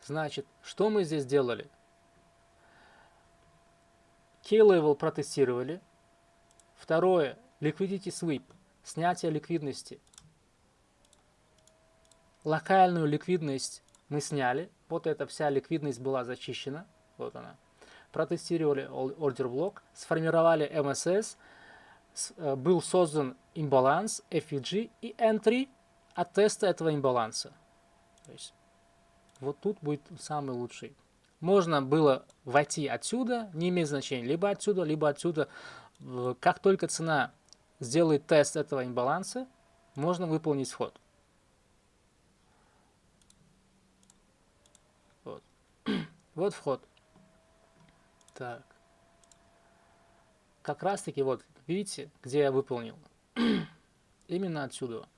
Значит, что мы здесь делали? K-level протестировали. Второе, liquidity sweep, снятие ликвидности. Локальную ликвидность мы сняли. Вот эта вся ликвидность была зачищена. Вот она. Протестировали order block, сформировали MSS, был создан имбаланс, FEG и entry от теста этого имбаланса. То есть вот тут будет самый лучший. Можно было войти отсюда, не имеет значения, либо отсюда, либо отсюда. Как только цена сделает тест этого имбаланса, можно выполнить вход. Вот, вот вход. Так. Как раз таки, вот, видите, где я выполнил? Именно отсюда.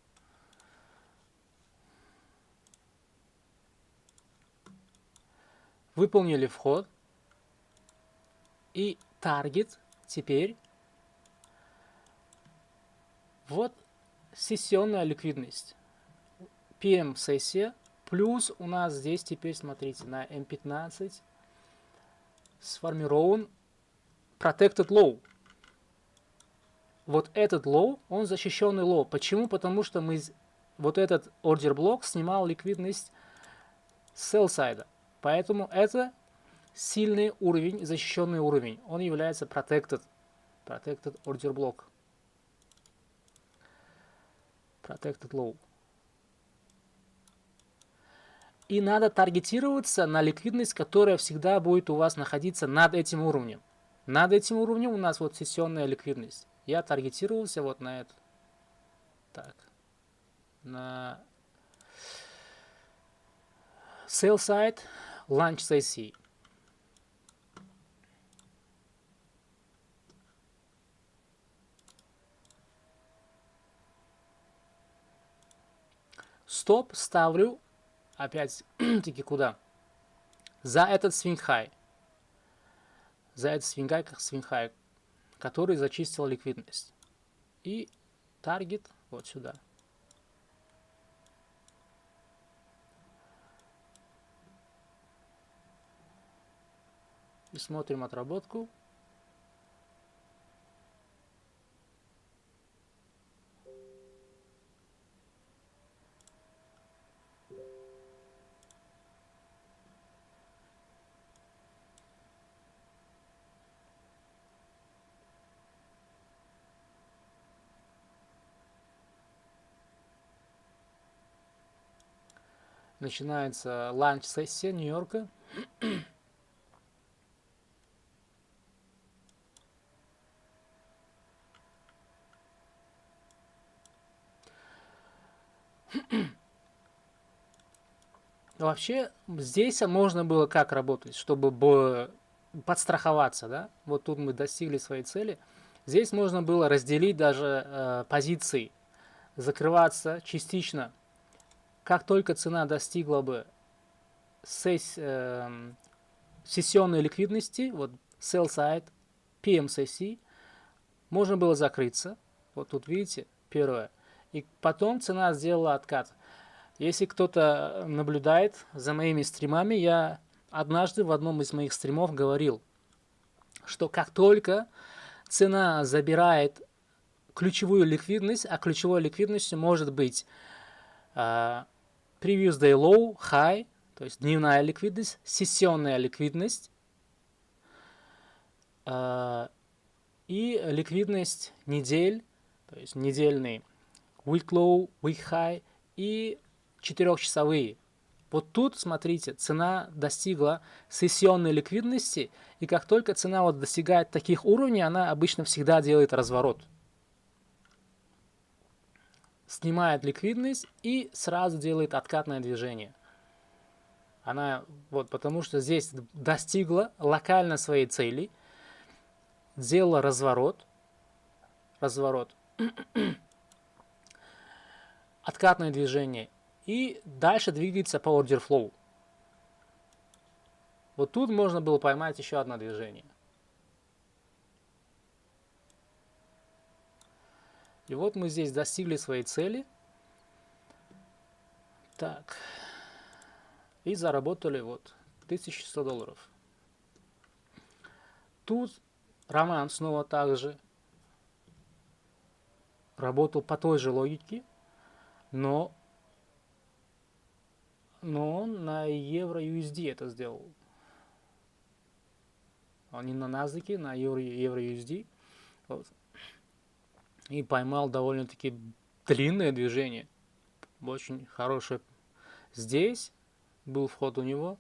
Выполнили вход. И таргет теперь. Вот сессионная ликвидность. PM-сессия. Плюс у нас здесь теперь, смотрите, на M15 сформирован Protected Low. Вот этот low, он защищенный low. Почему? Потому что мы вот этот order блок снимал ликвидность с sell side. Поэтому это сильный уровень, защищенный уровень. Он является protected order block. Protected low. И надо таргетироваться на ликвидность, которая всегда будет у вас находиться над этим уровнем. Над этим уровнем у нас вот сессионная ликвидность. Я таргетировался вот на это. Так. На sell side, launch сессии. Стоп ставлю опять-таки куда? За этот swing high. За этот swing high, который зачистил ликвидность. И таргет вот сюда. И смотрим отработку. Начинается ланч-сессия Нью-Йорка. Вообще, здесь можно было как работать, чтобы подстраховаться, да? Вот тут мы достигли своей цели. Здесь можно было разделить даже позиции, закрываться частично. Как только цена достигла бы сессионной ликвидности, вот sell side, PM сессии, можно было закрыться. Вот тут видите, первое. И потом цена сделала откат. Если кто-то наблюдает за моими стримами, я однажды в одном из моих стримов говорил, что как только цена забирает ключевую ликвидность, а ключевой ликвидностью может быть previous day low, high, то есть дневная ликвидность, сессионная ликвидность и ликвидность недель, то есть недельный week low, week high и 4-часовые. Вот тут, смотрите, цена достигла сессионной ликвидности, и как только цена вот достигает таких уровней, она обычно всегда делает разворот. Снимает ликвидность и сразу делает откатное движение. Она, вот, потому что здесь достигла локально своей цели, сделала разворот, откатное движение, и дальше двигается по order flow. Вот тут можно было поймать еще одно движение. И вот мы здесь достигли своей цели. Так. И заработали вот $1100. Тут Роман снова также работал по той же логике, но он на евро USD это сделал. Он не на NASDAQ, на евро USD. Вот. И поймал довольно-таки длинное движение. Очень хорошее. Здесь был вход у него,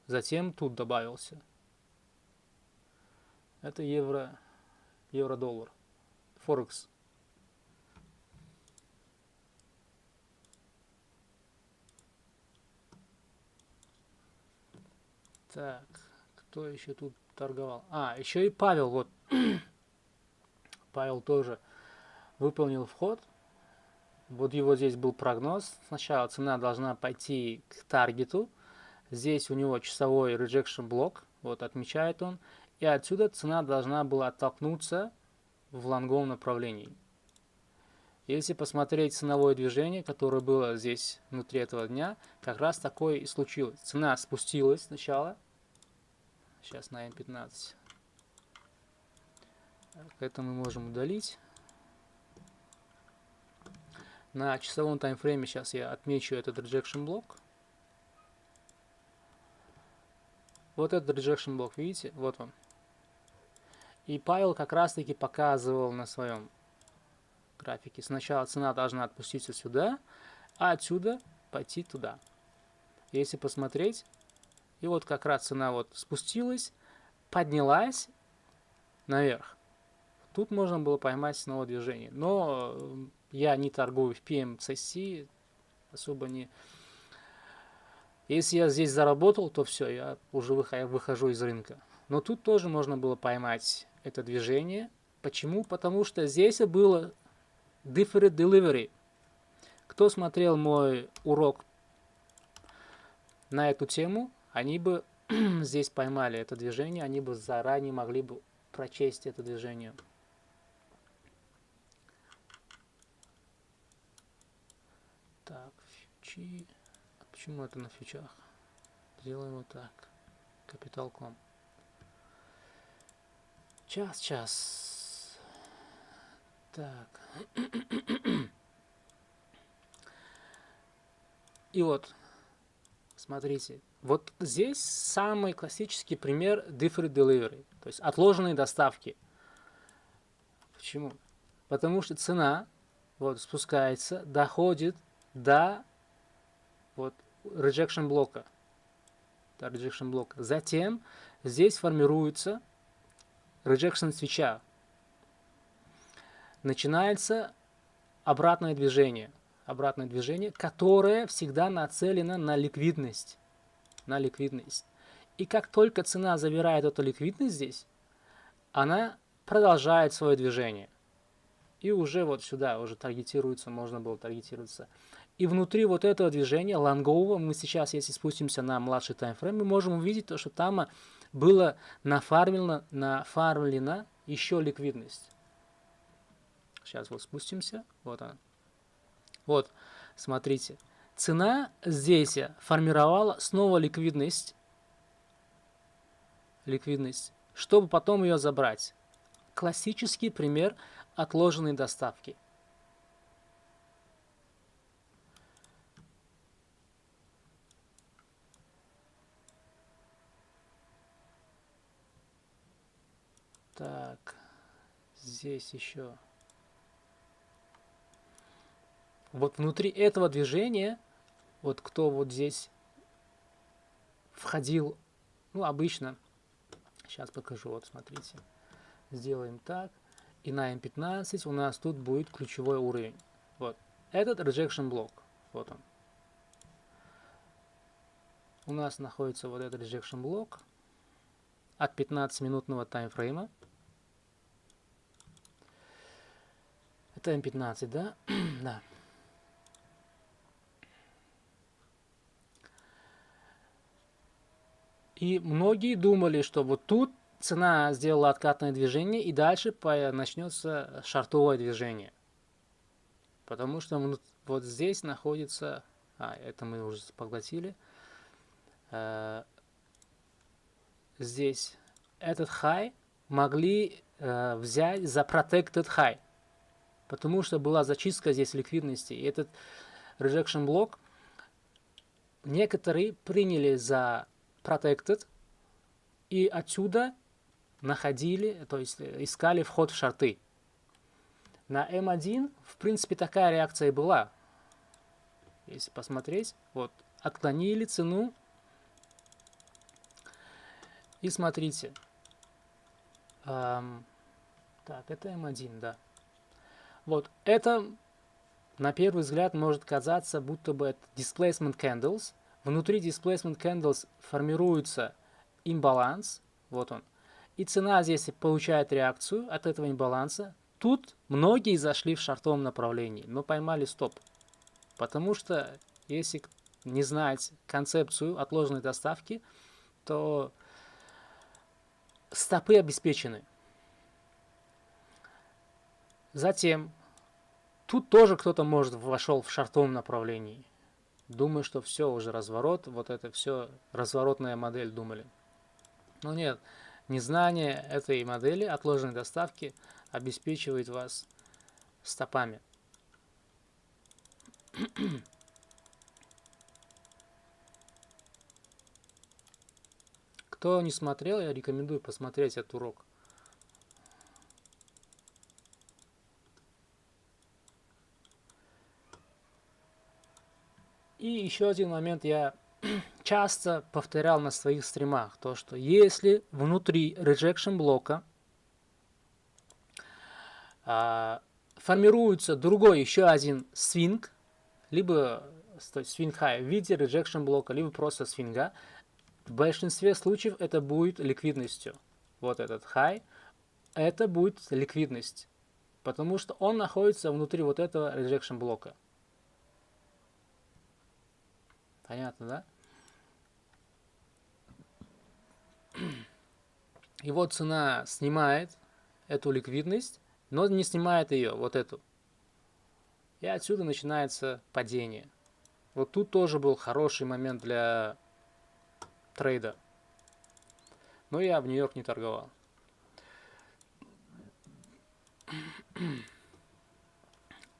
затем тут добавился. Это евро-доллар. Форекс. Так, кто еще тут торговал? Еще и Павел. Вот. Павел тоже выполнил вход. Вот его здесь был прогноз. Сначала цена должна пойти к таргету. Здесь у него часовой rejection блок. Вот отмечает он. И отсюда цена должна была оттолкнуться в лонговом направлении. Если посмотреть ценовое движение, которое было здесь внутри этого дня, как раз такое и случилось. Цена спустилась сначала. Сейчас на М15. Это мы можем удалить. На часовом таймфрейме сейчас я отмечу этот rejection блок. Вот этот rejection блок, видите? Вот он. И Павел как раз таки показывал на своем графике. Сначала цена должна отпуститься сюда, а отсюда пойти туда. Если посмотреть, и вот как раз цена вот спустилась, поднялась наверх. Тут можно было поймать снова движение. Но я не торгую в PMCC, особо не... Если я здесь заработал, то все, я уже выхожу из рынка. Но тут тоже можно было поймать это движение. Почему? Потому что здесь было different delivery. Кто смотрел мой урок на эту тему, они бы здесь поймали это движение, они бы заранее могли бы прочесть это движение. Так, фьючи. Почему это на фьючах? Делаем вот так. Capital.com. Час. Так. И вот, смотрите. Вот здесь самый классический пример deferred delivery. То есть отложенные доставки. Почему? Потому что цена вот спускается, доходит до вот rejection блока. Затем здесь формируется rejection свеча. Начинается обратное движение, которое всегда нацелено на ликвидность. И как только цена забирает эту ликвидность здесь, она продолжает свое движение. И уже вот сюда уже таргетируется, можно было таргетироваться. И внутри вот этого движения лонгового, мы сейчас, если спустимся на младший таймфрейм, мы можем увидеть то, что там было нафармлена еще ликвидность. Сейчас вот спустимся. Вот она. Вот, смотрите. Цена здесь формировала снова ликвидность, чтобы потом ее забрать. Классический пример отложенной доставки. Так, здесь еще. Вот внутри этого движения, вот кто вот здесь входил, ну, обычно, сейчас покажу, вот смотрите, сделаем так, и на M15 у нас тут будет ключевой уровень. Вот, этот rejection блок, вот он. У нас находится вот этот rejection блок от 15-минутного таймфрейма. Это M15, да? Да. И многие думали, что вот тут цена сделала откатное движение, и дальше начнется шортовое движение. Потому что вот здесь находится... это мы уже поглотили. Здесь этот high могли взять за protected high. Потому что была зачистка здесь ликвидности. И этот rejection блок некоторые приняли за protected и отсюда находили, то есть искали вход в шорты. На M1, в принципе, такая реакция и была. Если посмотреть, вот, отклонили цену. И смотрите. Так, это M1, да. Вот, это, на первый взгляд, может казаться, будто бы это displacement candles. Внутри displacement candles формируется имбаланс. Вот он. И цена здесь получает реакцию от этого имбаланса. Тут многие зашли в шортовом направлении, но поймали стоп. Потому что, если не знать концепцию отложенной доставки, то стопы обеспечены. Затем, тут тоже кто-то, может, вошел в шортовом направлении. Думаю, что все, уже разворот, вот это все, разворотная модель, думали. Но нет, незнание этой модели отложенной доставки обеспечивает вас стопами. Кто не смотрел, я рекомендую посмотреть этот урок. И еще один момент я часто повторял на своих стримах, то что если внутри rejection блока формируется другой еще один свинг, либо свинг high в виде rejection блока, либо просто свинга, в большинстве случаев это будет ликвидностью. Вот этот high, это будет ликвидность, потому что он находится внутри вот этого rejection блока. Понятно, да? И вот цена снимает эту ликвидность, но не снимает ее, вот эту. И отсюда начинается падение. Вот тут тоже был хороший момент для трейда. Но я в Нью-Йорк не торговал.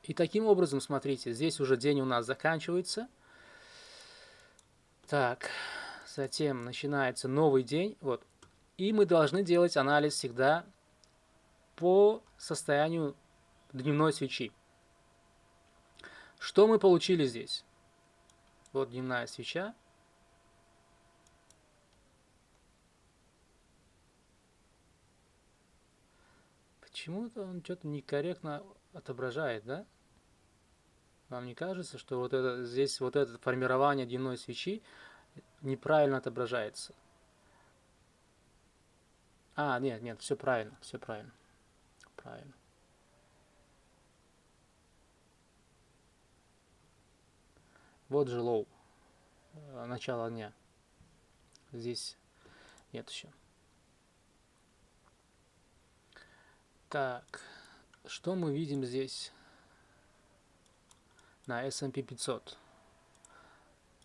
И таким образом, смотрите, здесь уже день у нас заканчивается. Так, затем начинается новый день. Вот. И мы должны делать анализ всегда по состоянию дневной свечи. Что мы получили здесь? Вот дневная свеча. Почему-то он что-то некорректно отображает, да? Вам не кажется, что вот это здесь вот это формирование дневной свечи неправильно отображается? Нет, все правильно, все правильно. Правильно. Вот же лоу. Начало дня. Здесь нет еще. Так, что мы видим здесь на S&P 500?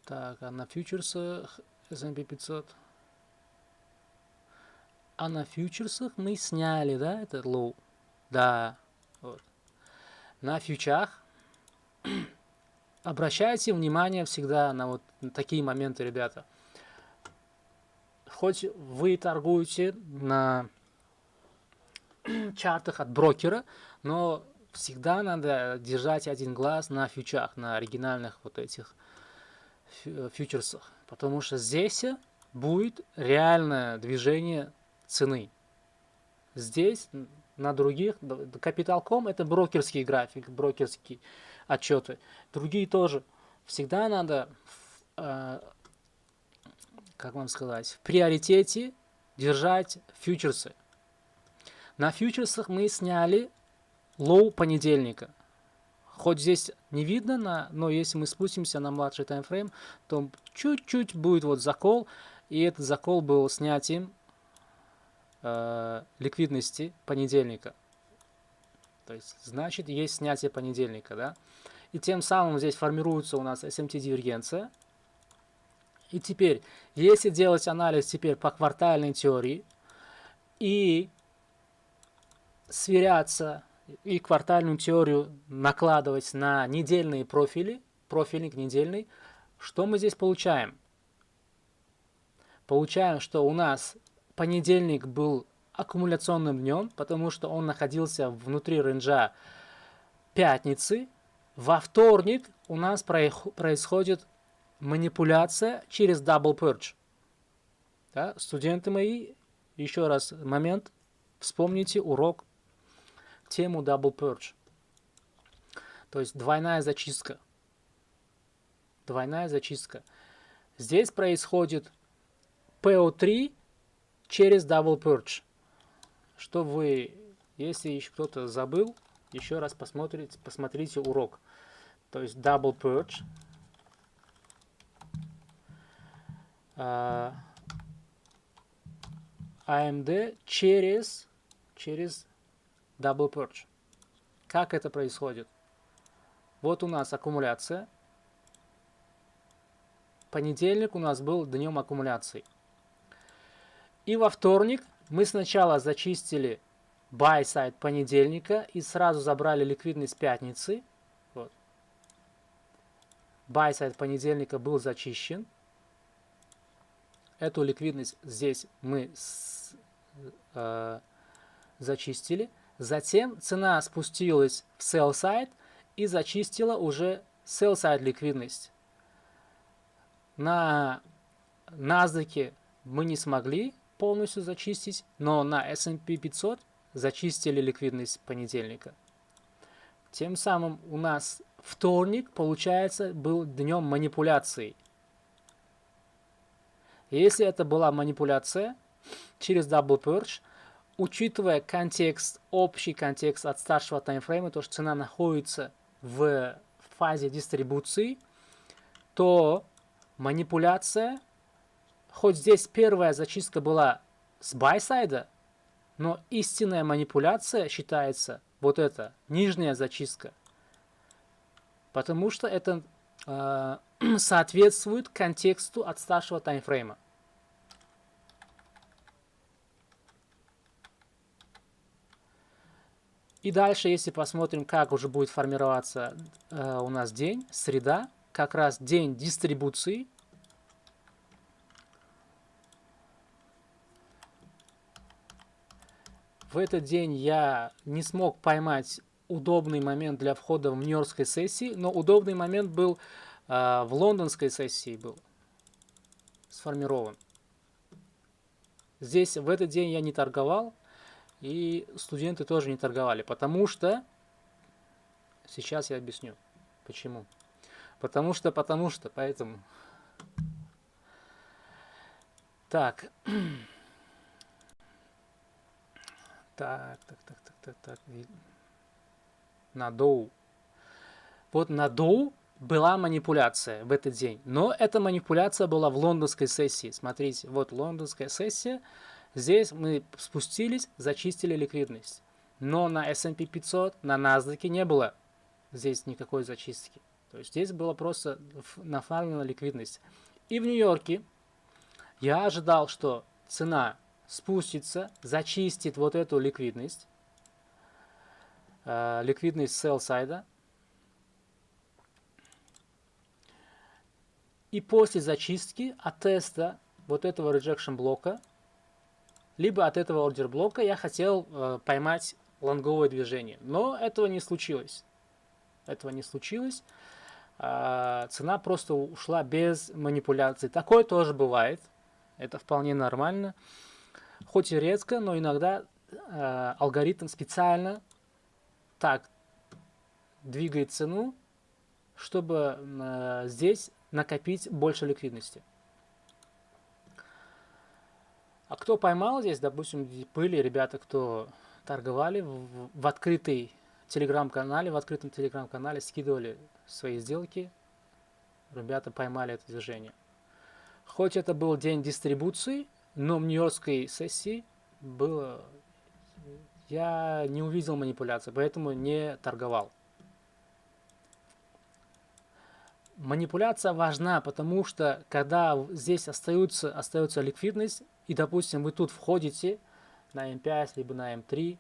Так, а на фьючерсах S&P 500? А на фьючерсах мы сняли, да, этот лоу? Да, вот. На фьючах обращайте внимание всегда на вот такие моменты, ребята. Хоть вы торгуете на чартах от брокера, но всегда надо держать один глаз на фьючах, на оригинальных вот этих фьючерсах. Потому что здесь будет реальное движение цены. Здесь, на других, Capital.com это брокерский график, брокерские отчеты. Другие тоже. Всегда надо, как вам сказать, в приоритете держать фьючерсы. На фьючерсах мы сняли лоу понедельника. Хоть здесь не видно, но если мы спустимся на младший таймфрейм, то чуть-чуть будет вот закол, и этот закол был снятием ликвидности понедельника. То есть, значит, есть снятие понедельника, да? И тем самым здесь формируется у нас SMT-дивергенция. И теперь, если делать анализ теперь по квартальной теории и сверяться и квартальную теорию накладывать на недельные профили, профильник недельный, что мы здесь получаем? Получаем, что у нас понедельник был аккумуляционным днем, потому что он находился внутри рейнджа пятницы. Во вторник у нас происходит манипуляция через Double Purge. Да? Студенты мои, еще раз момент, вспомните урок, тему Double Purge. То есть двойная зачистка. Двойная зачистка. Здесь происходит PO3 через Double Purge. Что вы, если еще кто-то забыл, еще раз посмотрите урок. То есть Double Purge. AMD через Double Purge. Как это происходит? Вот у нас аккумуляция. Понедельник у нас был днем аккумуляции. И во вторник мы сначала зачистили buy side понедельника и сразу забрали ликвидность пятницы. Вот. Buy side понедельника был зачищен. Эту ликвидность здесь мы зачистили. Затем цена спустилась в sell side и зачистила уже sell side ликвидность. На NASDAQ мы не смогли полностью зачистить, но на S&P 500 зачистили ликвидность понедельника. Тем самым у нас вторник, получается, был днем манипуляции. Если это была манипуляция через Double Purge, учитывая контекст, общий контекст от старшего таймфрейма, то, что цена находится в фазе дистрибуции, то манипуляция, хоть здесь первая зачистка была с buy-сайда, но истинная манипуляция считается вот эта нижняя зачистка, потому что это соответствует контексту от старшего таймфрейма. И дальше, если посмотрим, как уже будет формироваться у нас день, среда, как раз день дистрибуции. В этот день я не смог поймать удобный момент для входа в нью-йоркской сессии, но удобный момент был в лондонской сессии был сформирован. Здесь в этот день я не торговал, и студенты тоже не торговали, потому что, сейчас я объясню, почему. Потому что, поэтому. Так. Так. На Доу. Вот на Доу была манипуляция в этот день. Но эта манипуляция была в лондонской сессии. Смотрите, вот лондонская сессия. Здесь мы спустились, зачистили ликвидность. Но на S&P 500, на NASDAQ не было здесь никакой зачистки. То есть здесь была просто нафармлена ликвидность. И в Нью-Йорке я ожидал, что цена спустится, зачистит вот эту ликвидность. Ликвидность sell-сайда. И после зачистки от теста вот этого rejection блока, либо от этого ордер блока я хотел поймать лонговое движение. Но этого не случилось. Цена просто ушла без манипуляций. Такое тоже бывает. Это вполне нормально. Хоть и редко, но иногда алгоритм специально так двигает цену, чтобы здесь накопить больше ликвидности. А кто поймал здесь, допустим, были ребята, кто торговали в открытом телеграм-канале скидывали свои сделки, ребята поймали это движение. Хоть это был день дистрибуции, но в нью-йоркской сессии я не увидел манипуляции, поэтому не торговал. Манипуляция важна, потому что когда здесь остается ликвидность, и, допустим, вы тут входите на М5, либо на М3,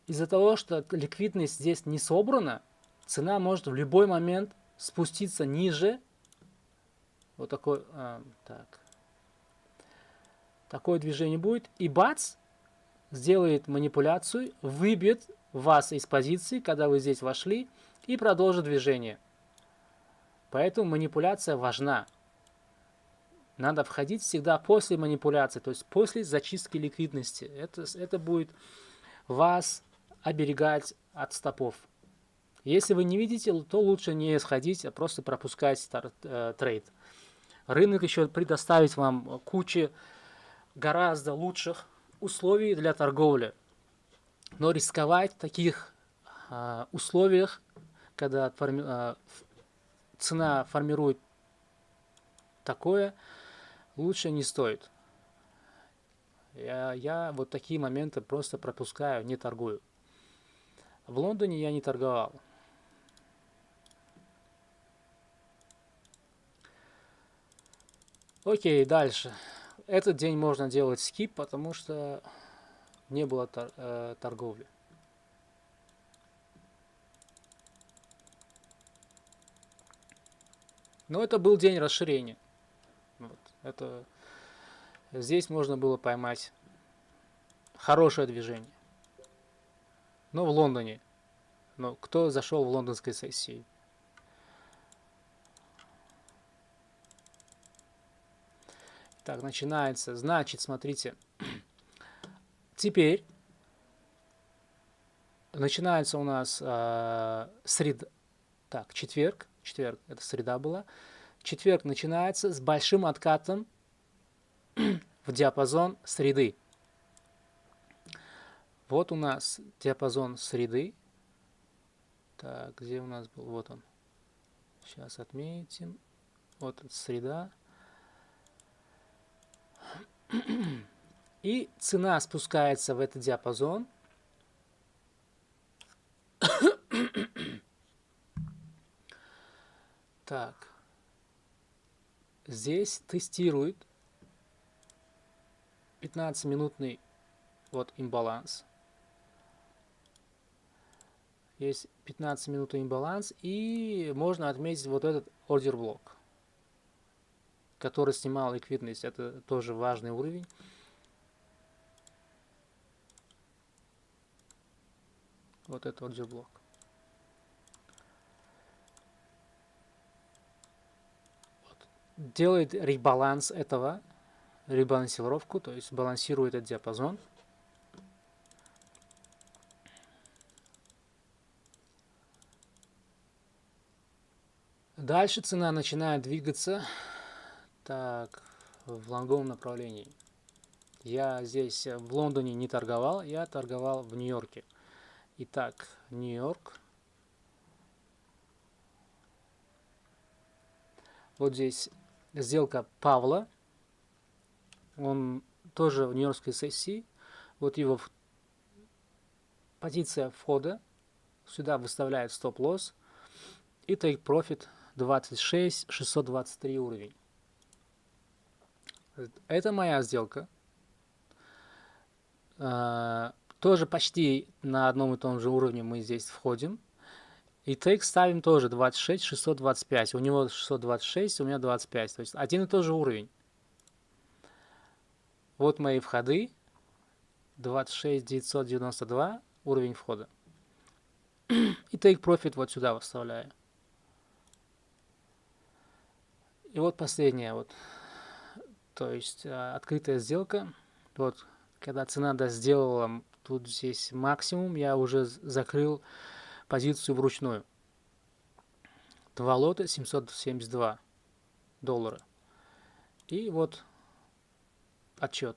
из-за того, что ликвидность здесь не собрана, цена может в любой момент спуститься ниже. Вот такое движение будет. И бац, сделает манипуляцию, выбьет вас из позиции, когда вы здесь вошли, и продолжит движение. Поэтому манипуляция важна. Надо входить всегда после манипуляции, то есть после зачистки ликвидности. Это будет вас оберегать от стопов. Если вы не видите, то лучше не сходить, а просто пропускать трейд. Рынок еще предоставит вам кучу гораздо лучших условий для торговли. Но рисковать в таких условиях, когда цена формирует такое, лучше не стоит. Я вот такие моменты просто пропускаю, не торгую. В Лондоне я не торговал. Окей, дальше. Этот день можно делать скип, потому что не было торговли. Но это был день расширения. Вот. Здесь можно было поймать хорошее движение. Но в Лондоне. Но кто зашел в лондонской сессии? Так, начинается. Значит, смотрите. Теперь начинается у нас четверг. Четверг, это среда была. Четверг начинается с большим откатом в диапазон среды. Вот у нас диапазон среды. Так, где у нас был? Вот он. Сейчас отметим. Вот это среда. И цена спускается в этот диапазон. Так. Здесь тестирует 15-минутный вот имбаланс. Есть 15-минутный имбаланс, и можно отметить вот этот ордер блок, который снимал ликвидность. Это тоже важный уровень. Вот это ордер блок. Вот. Делает ребаланс этого, ребалансировку, то есть балансирует этот диапазон. Дальше цена начинает двигаться так в лонговом направлении. Я здесь в Лондоне не торговал, я торговал в Нью-Йорке. Итак, Нью-Йорк. Вот здесь сделка Павла. Он тоже в нью-йоркской сессии. Вот его позиция входа. Сюда выставляет стоп-лосс. И take profit 26 623 уровень. Это моя сделка. Тоже почти на одном и том же уровне мы здесь входим. И take ставим тоже 26 625. У него 626, у меня 25. То есть один и тот же уровень. Вот мои входы. 26 992 уровень входа. И take profit вот сюда выставляю. И вот последнее. Вот То есть открытая сделка. Вот, когда цена сделала тут здесь максимум, я уже закрыл позицию вручную. 2 лота, $772. И вот отчет.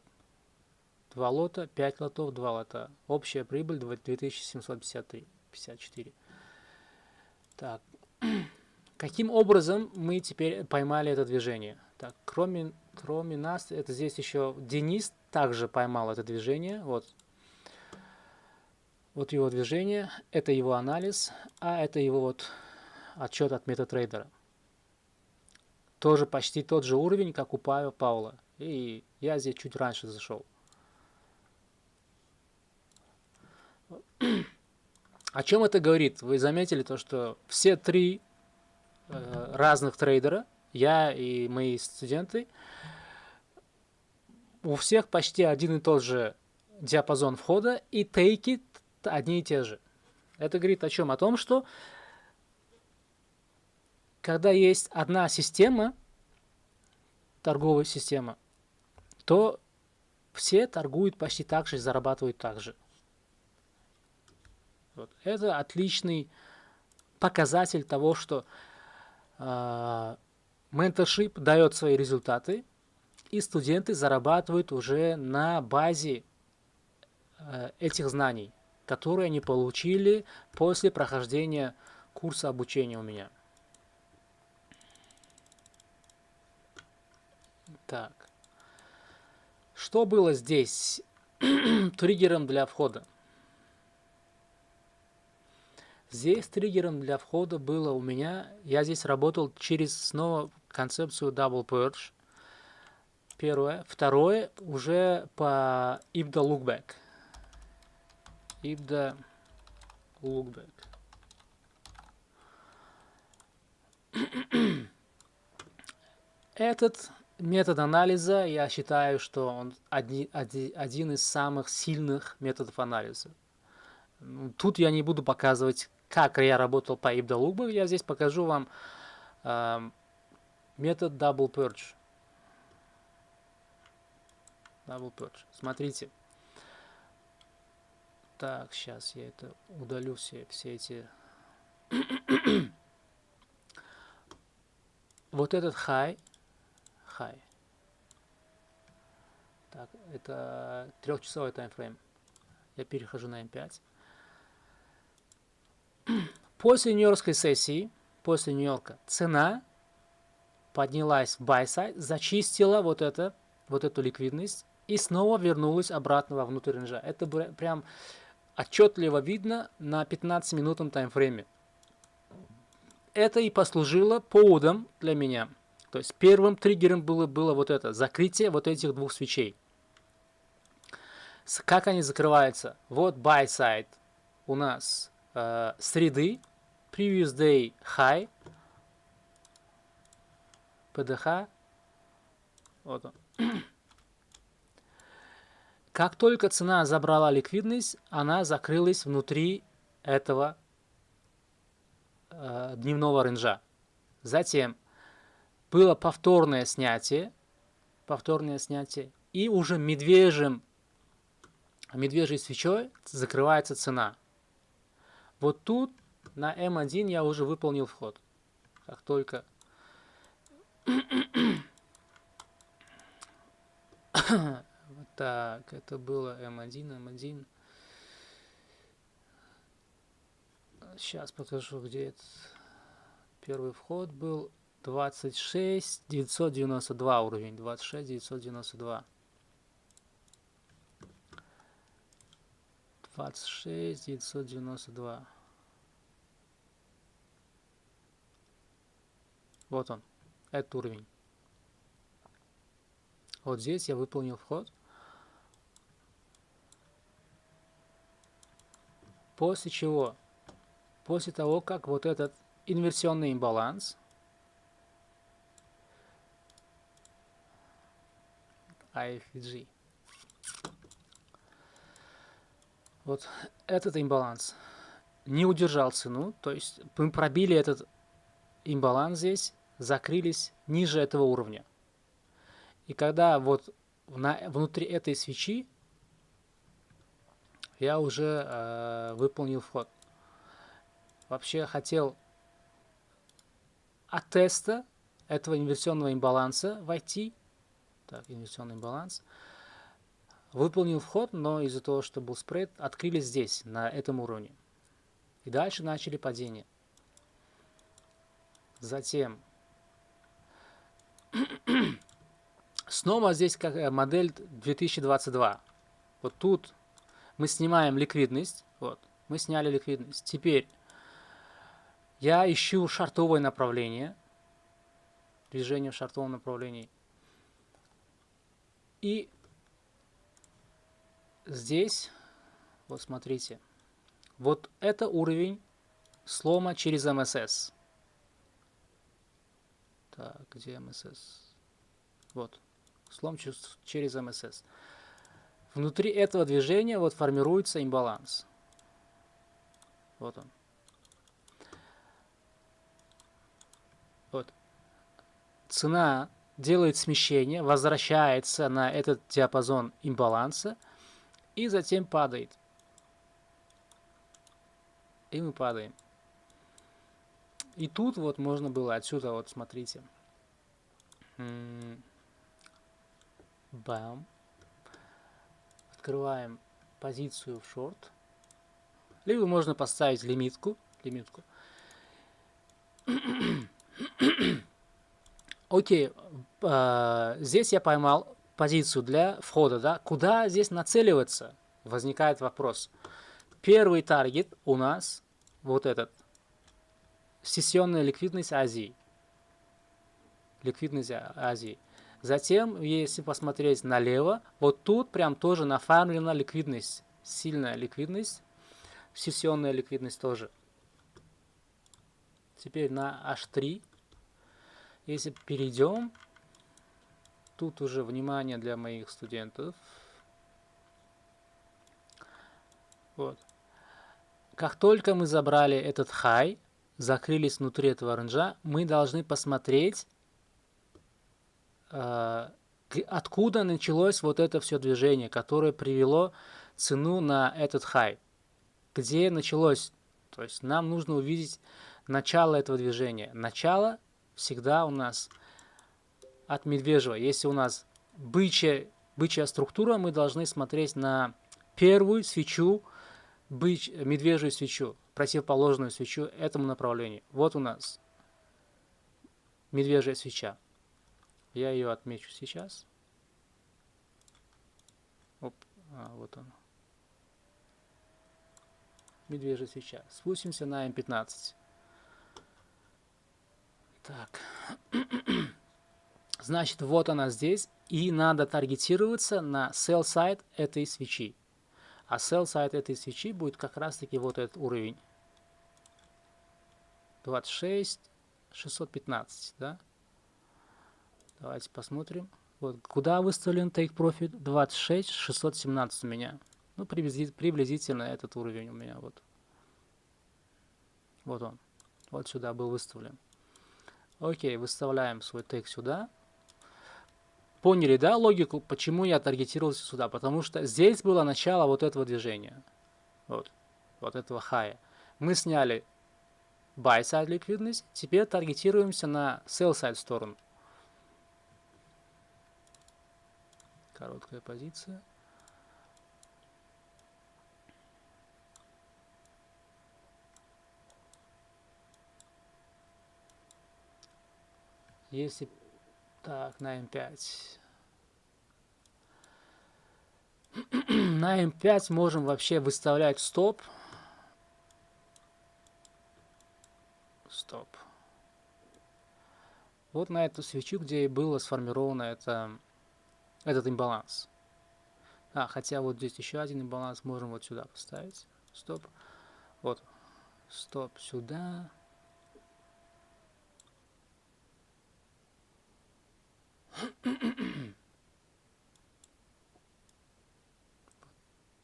2 лота, 5 лотов, 2 лота. Общая прибыль 2754. Так. Каким образом мы теперь поймали это движение? Так, кроме нас, это здесь еще Денис также поймал это движение. Вот его движение, это его анализ, а это его вот отчет от MetaTrader. Тоже почти тот же уровень, как у Паула. И я здесь чуть раньше зашел. О чем это говорит? Вы заметили то, что все три разных трейдера, я и мои студенты, у всех почти один и тот же диапазон входа, и тейки одни и те же. Это говорит о чем? О том, что когда есть одна система, торговая система, то все торгуют почти так же и зарабатывают так же. Вот. Это отличный показатель того, что менторшип дает свои результаты, и студенты зарабатывают уже на базе этих знаний, которые они получили после прохождения курса обучения у меня. Так. Что было здесь триггером для входа? Здесь триггером для входа было у меня, я здесь работал через снова концепцию Double Purge. Первое. Второе, уже по IBDA Lookback. IBDA Lookback. Этот метод анализа, я считаю, что он один из самых сильных методов анализа. Тут я не буду показывать, как я работал по IBDA Lookback. Я здесь покажу вам метод Double Purge. Double Purge. Смотрите. Так, сейчас я это удалю, все эти... Вот этот high. Так, это 3-часовой таймфрейм. Я перехожу на M5. После нью-йоркской сессии, после Нью-Йорка, цена поднялась в buy side, зачистила вот эту ликвидность и снова вернулась обратно во внутрь рейнджа. Это прям отчетливо видно на 15-минутном таймфрейме. Это и послужило поводом для меня. То есть первым триггером было вот это, закрытие вот этих двух свечей. Как они закрываются? Вот buy side у нас среды, previous day high, PDH, вот он. Как только цена забрала ликвидность, она закрылась внутри этого дневного рейнджа. Затем было повторное снятие, и уже медвежьей свечой закрывается цена. Вот тут на М1 я уже выполнил вход. Как только так, это было М1. Сейчас покажу, где этот первый вход был. 26 992 уровень. 26 992. 26 992. Вот он, этот уровень. Вот здесь я выполнил вход. После чего? После того, как вот этот инверсионный имбаланс IFG, вот этот имбаланс не удержал цену, то есть мы пробили этот имбаланс здесь, закрылись ниже этого уровня. И когда вот внутри этой свечи я уже выполнил вход. Вообще хотел от теста этого инверсионного имбаланса войти. Так, инверсионный баланс. Выполнил вход, но из-за того, что был спред, открылись здесь, на этом уровне. И дальше начали падение. Затем снова здесь как модель 2022. Вот тут мы снимаем ликвидность. Вот, мы сняли ликвидность. Теперь я ищу шортовое направление. Движение в шортовом направлении. И здесь, вот смотрите, вот это уровень слома через МСС. Так, где МСС? Вот, слом через МСС. Внутри этого движения вот формируется имбаланс. Вот он. Вот. Цена делает смещение, возвращается на этот диапазон имбаланса и затем падает. И мы падаем. И тут вот можно было отсюда, вот смотрите. Бам. Открываем позицию в шорт. Либо можно поставить лимитку. Окей, здесь я поймал позицию для входа, да? Куда здесь нацеливаться? Возникает вопрос. Первый таргет у нас вот этот. Сессионная ликвидность Азии. Ликвидность Азии. Затем, если посмотреть налево, вот тут прям тоже нафармлена ликвидность. Сильная ликвидность. Сессионная ликвидность тоже. Теперь на H3. Если перейдем, тут уже внимание для моих студентов. Вот. Как только мы забрали этот хай, закрылись внутри этого рейнджа, мы должны посмотреть, откуда началось вот это все движение, которое привело цену на этот хай. Где началось? То есть нам нужно увидеть начало этого движения. Начало всегда у нас от медвежьего. Если у нас бычья структура, мы должны смотреть на первую свечу, медвежью свечу, противоположную свечу этому направлению. Вот у нас медвежья свеча. Я ее отмечу сейчас. Оп, вот она. Медвежья свеча. Спустимся на М15. Так. Значит, вот она здесь. И надо таргетироваться на sell side этой свечи. А sell side этой свечи будет как раз таки вот этот уровень. 26 615, да? Давайте посмотрим. Вот куда выставлен take profit? 26 617 у меня. Ну, приблизительно этот уровень у меня вот. Вот он. Вот сюда был выставлен. Окей, выставляем свой тейк сюда. Поняли, да, логику, почему я таргетировался сюда? Потому что здесь было начало вот этого движения. Вот этого хая. Мы сняли buy side ликвидность. Теперь таргетируемся на sell side сторону. Короткая позиция. Если так, на М5. На М5 можем вообще выставлять стоп. Стоп. Вот на эту свечу, где и было сформировано этот имбаланс. Хотя вот здесь еще один имбаланс можем вот сюда поставить. Стоп. Вот. Стоп сюда.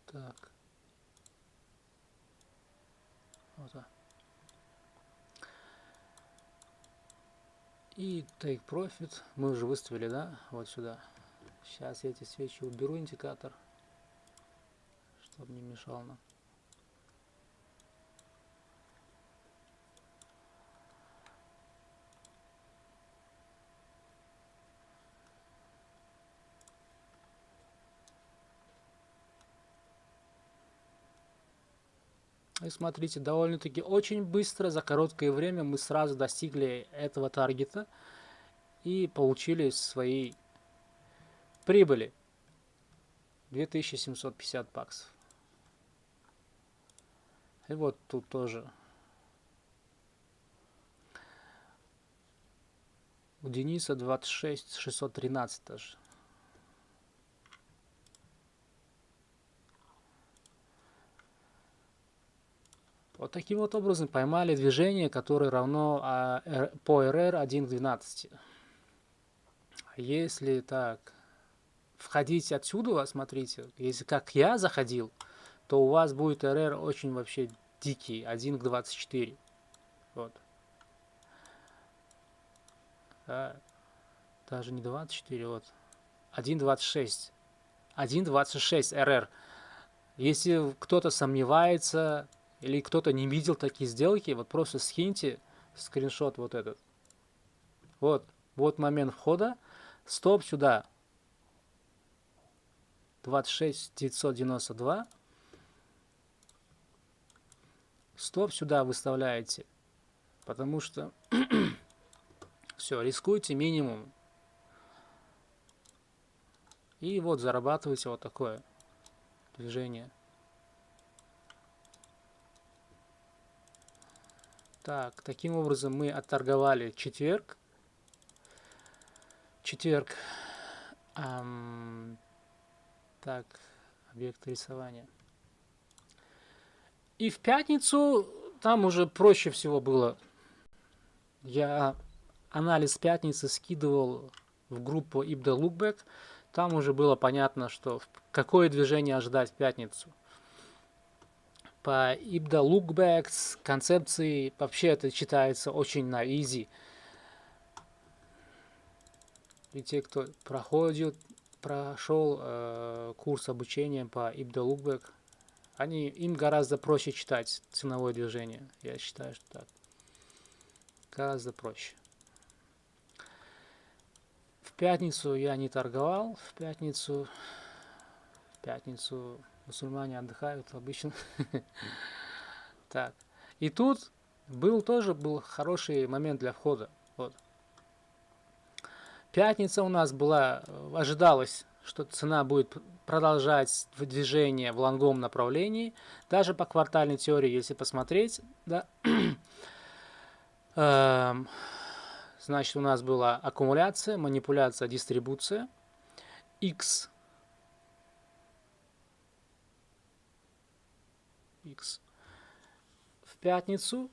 Так. Вот. И take profit мы уже выставили, да, вот сюда. Сейчас я эти свечи уберу, индикатор, чтобы не мешал нам. И смотрите, довольно-таки очень быстро, за короткое время мы сразу достигли этого таргета и получили свои прибыли 2750 баксов. И вот тут тоже у Дениса 26 613 даже. Вот таким вот образом поймали движение, которое равно по RR 1 к 12. Если так входить отсюда, смотрите, если как я заходил, то у вас будет RR очень вообще дикий, 1 к 24. Вот. Да, даже не 24, вот. 1.26. 1.26 RR. Если кто-то сомневается или кто-то не видел такие сделки, вот просто скиньте скриншот вот этот. Вот момент входа. Стоп сюда. 26 992. Стоп сюда выставляете. Потому что все, рискуйте минимум. И вот зарабатываете вот такое движение. Так, таким образом мы отторговали четверг. Так, объект рисования. И в пятницу там уже проще всего было. Я анализ пятницы скидывал в группу IBDA Lookback. Там уже было понятно, что какое движение ожидать в пятницу. По IBDA Lookback с концепцией вообще это читается очень на easy. И те, кто прошел курс обучения по IBDA Lookback, им гораздо проще читать ценовое движение. Я считаю, что так. Гораздо проще. В пятницу я не торговал. В пятницу мусульмане отдыхают обычно. Так. И тут был хороший момент для входа. Вот. Пятница у нас была, ожидалось, что цена будет продолжать движение в лонгом направлении. Даже по квартальной теории, если посмотреть, да, значит, у нас была аккумуляция, манипуляция, дистрибуция. X. В пятницу,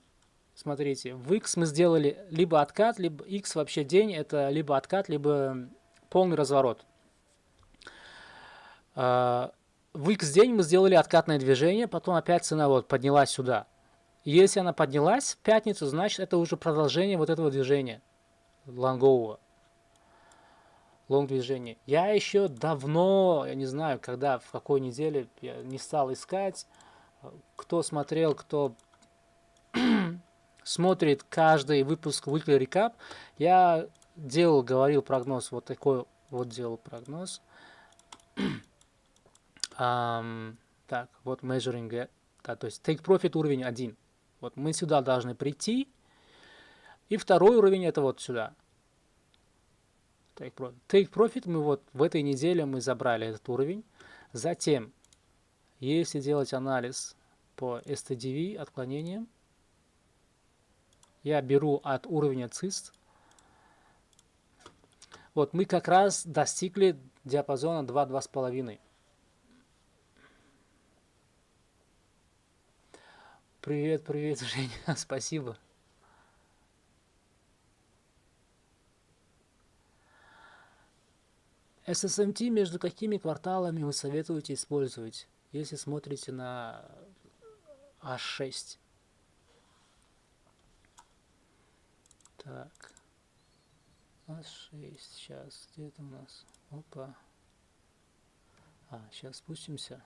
смотрите, в X мы сделали либо откат, либо X вообще день, это либо откат, либо полный разворот. В X день мы сделали откатное движение, потом опять цена вот поднялась сюда. Если она поднялась в пятницу, значит это уже продолжение вот этого движения лонгового. Лонг движения. Я еще давно, я не знаю, когда, в какой неделе, я не стал искать. Кто смотрел, кто смотрит каждый выпуск Weekly Recap, я говорил прогноз, вот такой вот делал прогноз. Так, вот measuring, да, то есть take profit уровень 1. Вот мы сюда должны прийти. И второй уровень это вот сюда. Take profit мы вот в этой неделе мы забрали этот уровень. Затем, если делать анализ по STDV отклонениям, я беру от уровня CIST. Вот мы как раз достигли диапазона 2-2,5. Привет, Женя, спасибо. SSMT между какими кварталами вы советуете использовать, если смотрите на H6? Так. А6, сейчас, где это у нас? Опа. Сейчас спустимся.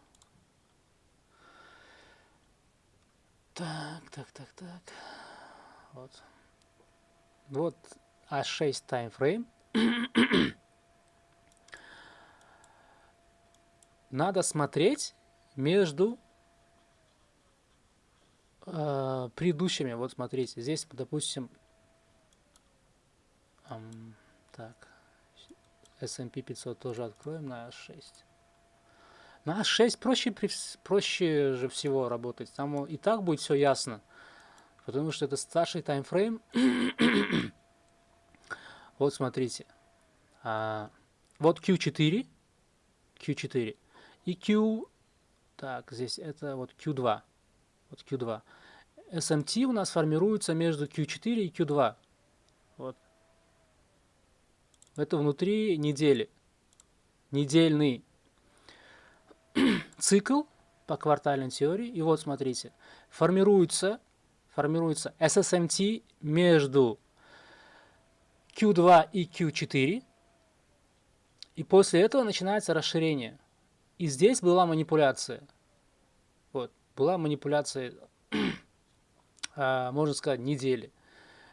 Так. Вот. Вот А6 таймфрейм. Надо смотреть между предыдущими. Вот смотрите, здесь, допустим, так, S&P 500 тоже откроем на А6. На А6 проще же всего работать. Там и так будет все ясно. Потому что это старший таймфрейм. Вот смотрите. Вот Q4. И Q... Так, здесь это вот Q2. Вот Q2. SMT у нас формируется между Q4 и Q2. Вот. Это внутри недели. Недельный цикл по квартальной теории. И вот смотрите. Формируется SSMT между Q2 и Q4. И после этого начинается расширение. И здесь была манипуляция. Вот. Была манипуляция, можно сказать, недели.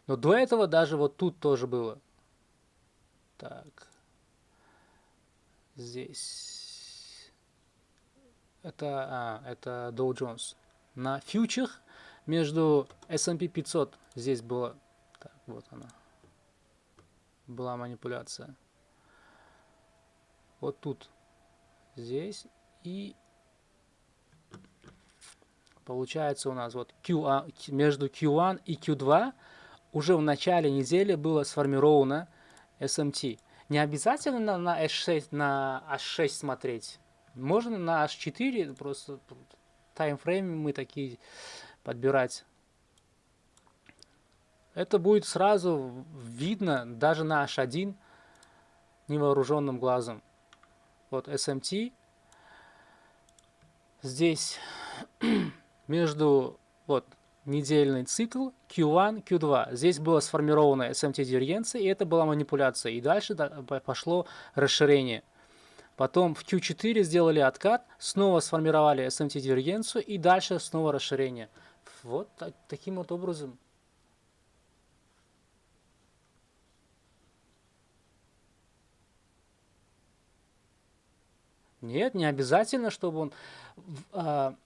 Но до этого даже вот тут тоже было. Так. Здесь. Это Dow Jones. На фьючах между S&P 500 здесь было. Так, вот она. Была манипуляция. Вот тут. Здесь. И получается у нас вот между Q1 и Q2 уже в начале недели было сформировано SMT. Не обязательно на H6 смотреть. Можно на H4, просто таймфреймы мы такие подбирать. Это будет сразу видно даже на H1 невооруженным глазом. Вот SMT. Здесь между вот недельный цикл Q1, Q2. Здесь была сформирована SMT-дивергенция, и это была манипуляция. И дальше пошло расширение. Потом в Q4 сделали откат, снова сформировали SMT-дивергенцию, и дальше снова расширение. Вот таким вот образом. Нет, не обязательно, чтобы он...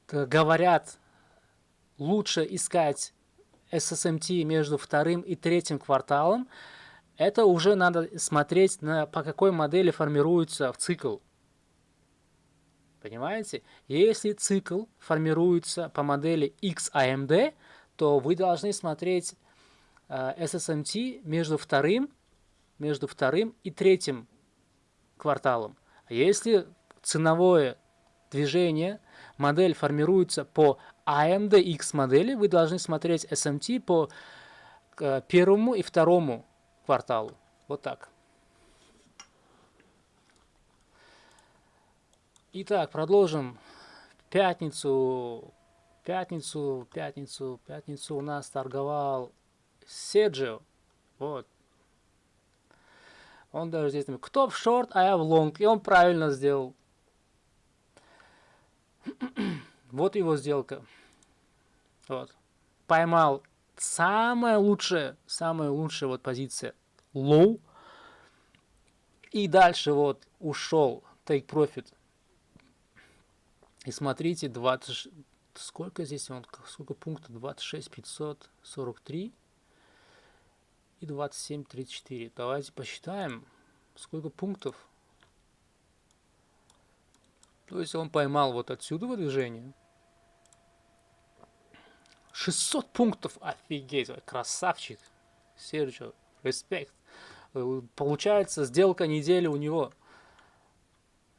говорят, лучше искать SSMT между вторым и третьим кварталом. Это уже надо смотреть, по какой модели формируется в цикл. Понимаете? Если цикл формируется по модели XAMD, то вы должны смотреть SSMT между вторым и третьим кварталом. А если ценовое движение, модель формируется по AMDX модели, вы должны смотреть SMT по первому и второму кварталу. Вот так. Итак, продолжим. Пятницу у нас торговал Серджио. Вот. Он даже здесь, кто в шорт, а я в лонг. И он правильно сделал. Вот его сделка. Вот. Поймал самая лучшая вот позиция. Low. И дальше вот ушел. Take profit. И смотрите, 20... Сколько здесь? Сколько пунктов? 26 543 и 27 34. Давайте посчитаем, сколько пунктов. То есть он поймал вот отсюда движение. 600 пунктов. Офигеть. Красавчик. Серджио. Респект. Получается, сделка недели у него.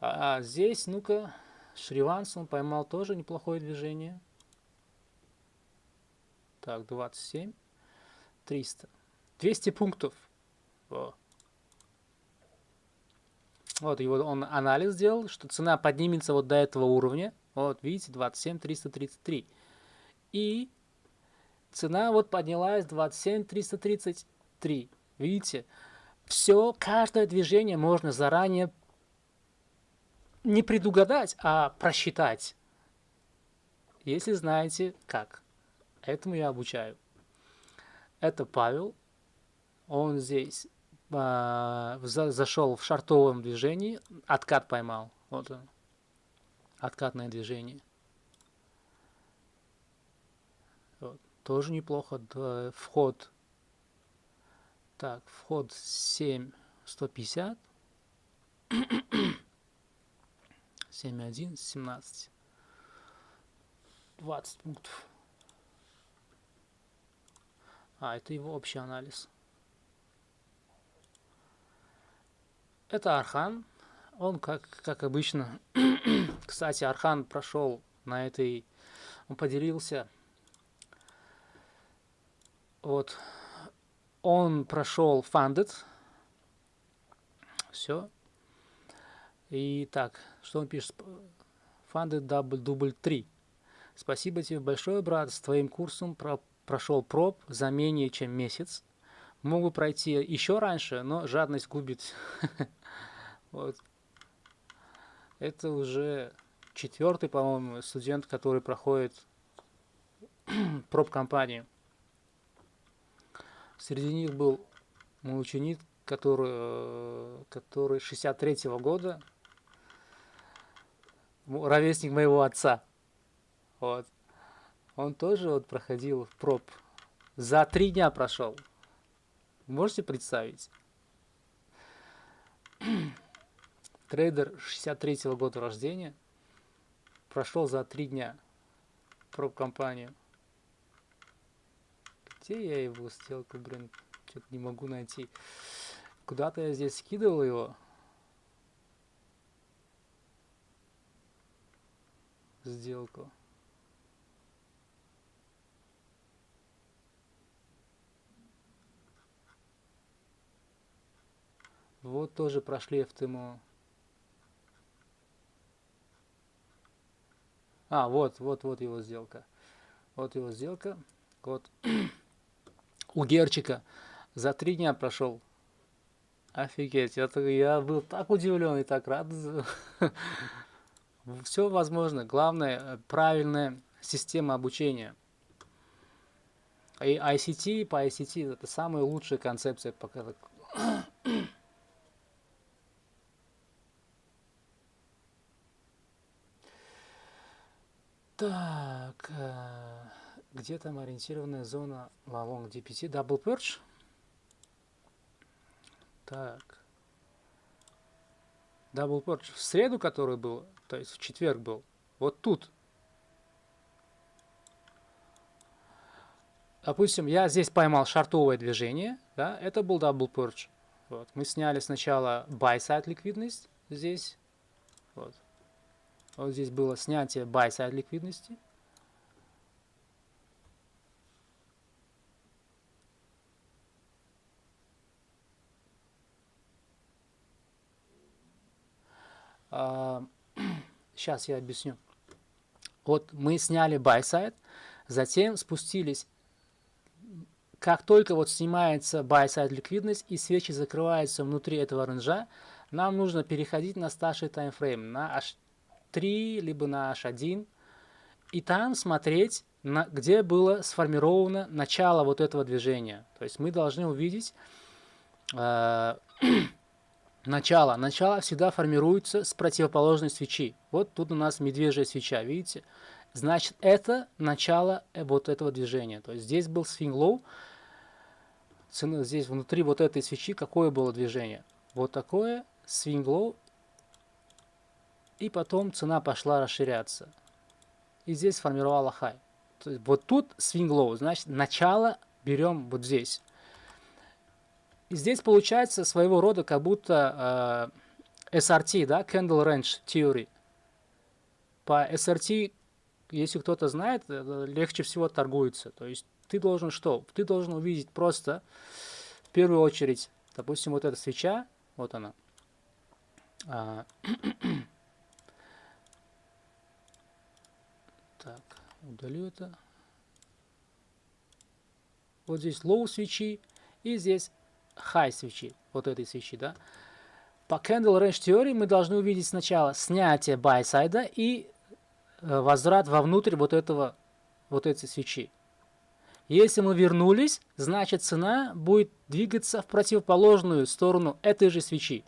А здесь, ну-ка, Шриванс, он поймал тоже неплохое движение. Так, 27. 300. 200 пунктов. О. Вот, и вот он анализ сделал, что цена поднимется вот до этого уровня. Вот, видите, 27 333. И цена вот поднялась 27 330. 3. Видите? Все, каждое движение можно заранее не предугадать, а просчитать. Если знаете как. Этому я обучаю. Это Павел. Он здесь зашел в шартовом движении, откат поймал. Вот он. Откатное движение. Вот. Тоже неплохо. Вход. Так, вход 7,150. 7,1, 17. 20 пунктов. Это его общий анализ. Это Архан. Он, как обычно... Кстати, Архан прошел на этой... Он поделился... Вот. Он прошел Funded. Все. И так, что он пишет? Funded дубль 3. Спасибо тебе большое, брат. С твоим курсом прошел проб за менее чем месяц. Могу пройти еще раньше, но жадность губит. Вот. Это уже 4-й, по-моему, студент, который проходит проб-компанию. Среди них был мой ученик, который 63-го года, ровесник моего отца. Вот. Он тоже вот проходил проб. За 3 дня прошел. Можете представить? Трейдер 63-го года рождения прошел за 3 дня проб-компанию. Где я его сделку, блин, что-то не могу найти. Куда-то я здесь скидывал его. Сделку. Вот тоже прошли ФТМО. Вот его сделка. Вот его сделка. Вот. У Герчика за 3 дня прошел. Офигеть, я был так удивлен и так рад. Все возможно. Главное, правильная система обучения. И ICT, по ICT это самая лучшая концепция. Так, где там ориентированная зона Long DPT? Double Purge? Так. Double Purge в среду, который был, то есть в четверг был. Вот тут. Допустим, я здесь поймал шартовое движение, да, это был Double Purge. Вот. Мы сняли сначала buy-side ликвидность здесь. Вот. Вот здесь было снятие buy-side ликвидности. Сейчас я объясню. Вот мы сняли buy-side, затем спустились. Как только вот снимается buy-side ликвидность и свечи закрываются внутри этого рейнджа, нам нужно переходить на старший таймфрейм, на H3, либо на H1, и там смотреть, где было сформировано начало вот этого движения. То есть мы должны увидеть начало. Начало всегда формируется с противоположной свечи. Вот тут у нас медвежья свеча, видите? Значит, это начало вот этого движения. То есть здесь был swing low, здесь внутри вот этой свечи какое было движение? Вот такое, swing low, и потом цена пошла расширяться. И здесь сформировала high. То есть вот тут swing low, значит, начало берем вот здесь. И здесь получается своего рода как будто SRT, да, Candle Range Theory. По SRT, если кто-то знает, легче всего торгуется. То есть ты должен что? Ты должен увидеть просто, в первую очередь, допустим, вот эта свеча, вот она. Так, удалю это. Вот здесь low свечи, И здесь high свечи, вот этой свечи, да. По Candle Range теории мы должны увидеть сначала снятие buy сайда и возврат вовнутрь вот этой свечи. Если мы вернулись, значит цена будет двигаться в противоположную сторону этой же свечи.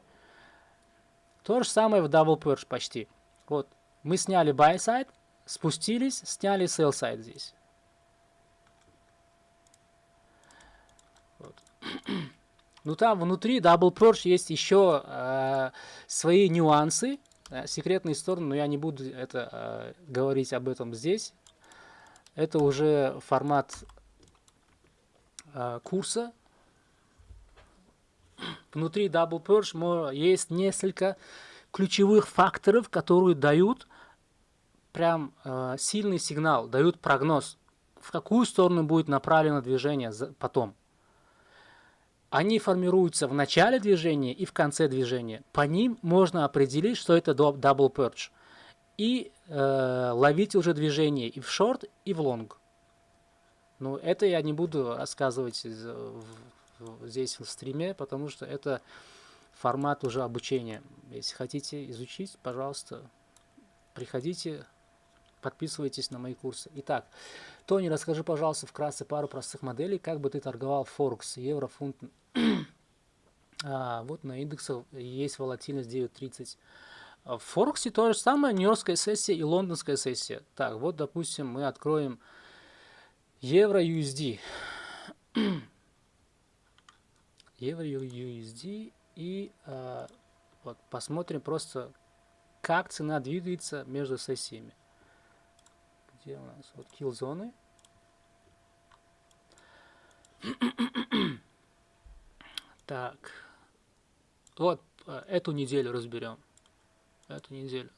То же самое в Double Purge почти. Вот, мы сняли buy side, спустились, сняли sell side здесь. Вот. Ну там внутри Double Purge есть еще свои нюансы, секретные стороны, но я не буду говорить об этом здесь. Это уже формат курса. Внутри Double Purge есть несколько ключевых факторов, которые дают прям сильный сигнал, дают прогноз, в какую сторону будет направлено движение потом. Они формируются в начале движения и в конце движения. По ним можно определить, что это Double Purge. И ловить уже движение и в шорт, и в лонг. Но это я не буду рассказывать здесь в стриме, потому что это формат уже обучения. Если хотите изучить, пожалуйста, приходите, подписывайтесь на мои курсы. Итак, Тони, расскажи, пожалуйста, вкратце пару простых моделей, как бы ты торговал Форекс, евро, фунт. Вот на индексах есть волатильность 9.30. В Форексе то же самое, нью-йоркская сессия и лондонская сессия. Так, вот, допустим, мы откроем евро USD. Евро USD и вот посмотрим просто, как цена двигается между сессиями. Где у нас? Вот kill зоны. Так, вот эту неделю разберем. Эту неделю.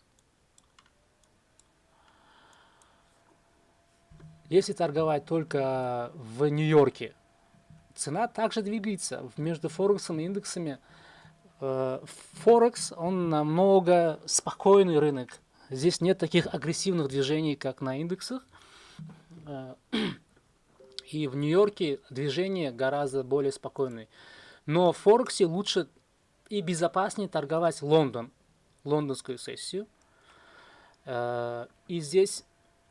Если торговать только в Нью-Йорке, цена также двигается между Форексом и индексами. Форекс, он намного спокойный рынок. Здесь нет таких агрессивных движений, как на индексах. И в Нью-Йорке движение гораздо более спокойное. Но в Форексе лучше и безопаснее торговать лондонскую сессию. И здесь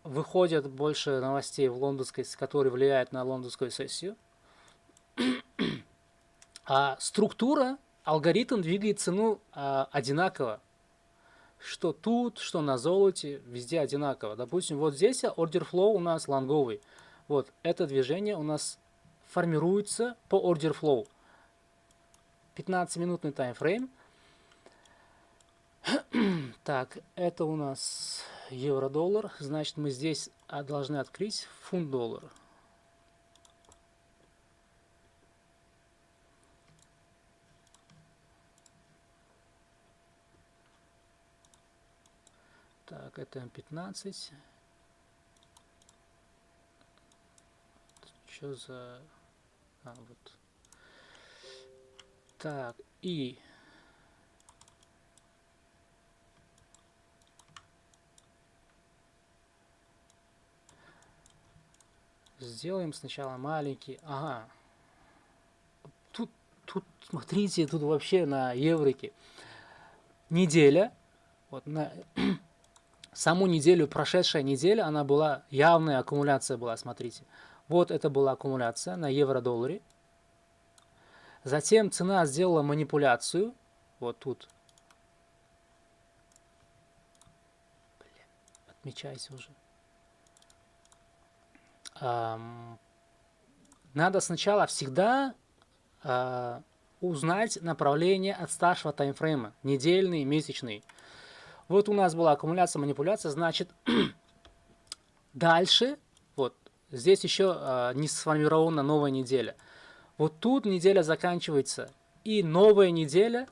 выходят больше новостей в лондонской, которые влияют на лондонскую сессию. А структура, алгоритм двигает цену одинаково. Что тут, что на золоте, везде одинаково. Допустим, вот здесь order flow у нас лонговый. Вот это движение у нас формируется по order flow. 15-минутный таймфрейм. Так, это у нас евро-доллар. Значит, мы здесь должны открыть фунт-доллар. Так, это М15. Что за... вот. Так, и... Сделаем сначала маленький. Ага. Тут, смотрите, тут вообще на еврике. Неделя. Вот на саму неделю, прошедшая неделя, она была, явная аккумуляция была, смотрите. Вот это была аккумуляция на евро-долларе. Затем цена сделала манипуляцию. Вот тут. Отмечайся уже. Надо сначала всегда узнать направление от старшего таймфрейма. Недельный, месячный. Вот у нас была аккумуляция, манипуляция. Значит, дальше, вот здесь еще не сформирована новая неделя. Вот тут неделя заканчивается. И новая неделя,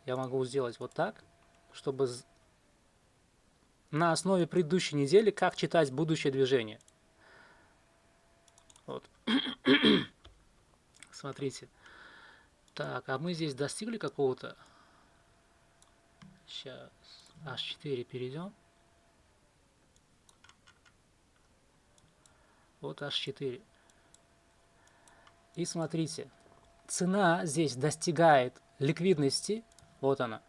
я могу сделать вот так, чтобы на основе предыдущей недели, как читать будущее движение. Вот. Смотрите. Так, а мы здесь достигли какого-то... Сейчас. H4 перейдем. Вот H4. И смотрите. цена здесь достигает ликвидности. Вот она.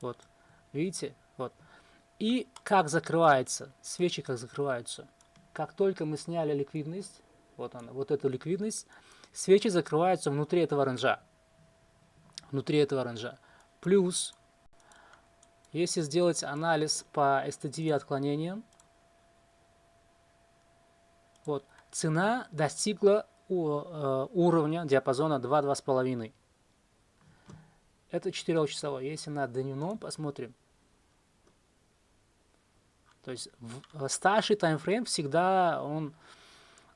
Вот. Видите? Вот. И как закрывается, свечи как закрываются. Как только мы сняли ликвидность, вот она, вот эту ликвидность, свечи закрываются внутри этого рейнджа. Внутри этого рейнджа. Плюс, если сделать анализ по STDV отклонениям, вот, цена достигла уровня диапазона 2-2,5. Это 4-часовой. Если на дневном посмотрим, то есть старший таймфрейм всегда он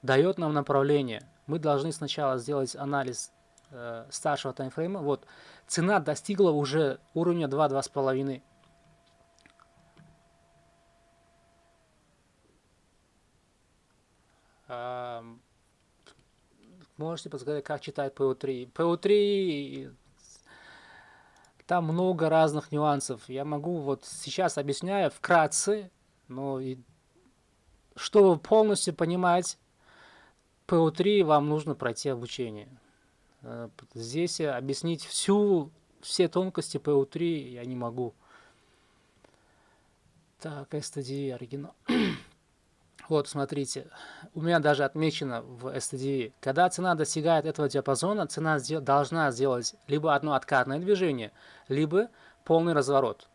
дает нам направление. Мы должны сначала сделать анализ старшего таймфрейма. Вот цена достигла уже уровня 2-2,5. Можете подсказать, как читать PO3. PO3, там много разных нюансов. Я могу вот сейчас объясняю вкратце, но чтобы полностью понимать PO3, вам нужно пройти обучение. Здесь объяснить все тонкости PO3 я не могу. Так, STDV оригинал. Вот, смотрите, у меня даже отмечено в STDV, когда цена достигает этого диапазона, цена должна сделать либо одно откатное движение, либо полный разворот.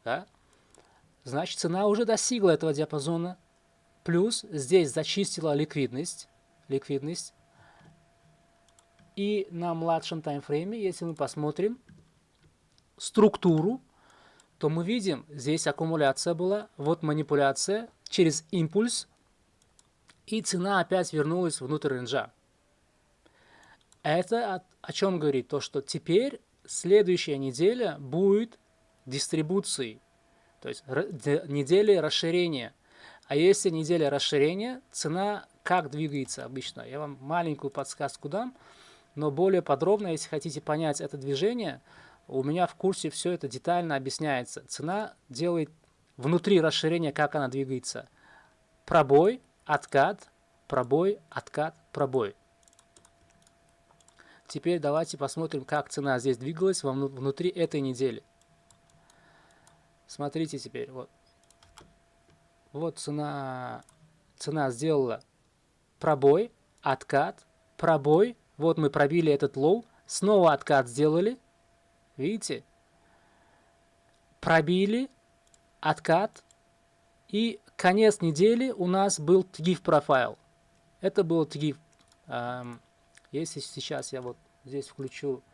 Да? Значит, цена уже достигла этого диапазона, плюс здесь зачистила ликвидность. И на младшем таймфрейме, если мы посмотрим структуру, то мы видим, здесь аккумуляция была, вот манипуляция через импульс, и цена опять вернулась внутрь рейнджа. Это о чем говорит? То, что теперь следующая неделя будет дистрибуцией, то есть неделя расширения. А если неделя расширения, цена как двигается обычно? Я вам маленькую подсказку дам, но более подробно, если хотите понять это движение, у меня в курсе все это детально объясняется. Цена делает внутри расширения, как она двигается. Пробой, откат, пробой, откат, пробой. Теперь давайте посмотрим, как цена здесь двигалась внутри этой недели. Смотрите теперь. Вот цена сделала пробой, откат, пробой. Вот мы пробили этот лоу. Снова откат сделали. Видите? Пробили, откат. И конец недели у нас был TGIF профайл. Это был TGIF. Если сейчас я вот здесь включу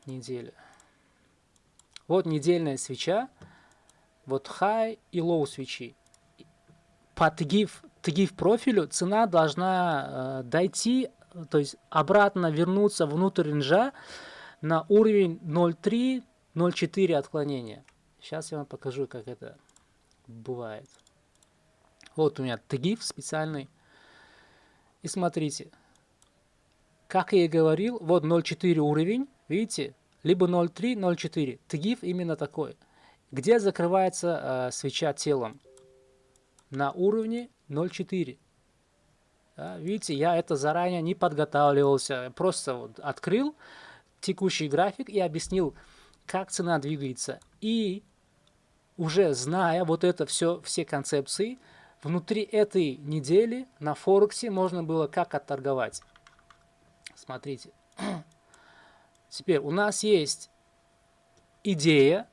неделя. Вот недельная свеча. Вот high и low свечи. По TGIF профилю цена должна дойти, то есть обратно вернуться внутрь рейнджа на уровень 0,3-0,4 отклонения. Сейчас я вам покажу, как это бывает. Вот у меня TGIF специальный. И смотрите, как я и говорил, вот 0,4 уровень, видите, либо 0,3, 0,4. TGIF именно такой. Где закрывается свеча телом? На уровне 0,4. Да, видите, я это заранее не подготавливался. Просто вот открыл текущий график и объяснил, как цена двигается. И уже зная вот это все концепции, внутри этой недели на Форексе можно было как отторговать. Смотрите. Теперь у нас есть идея,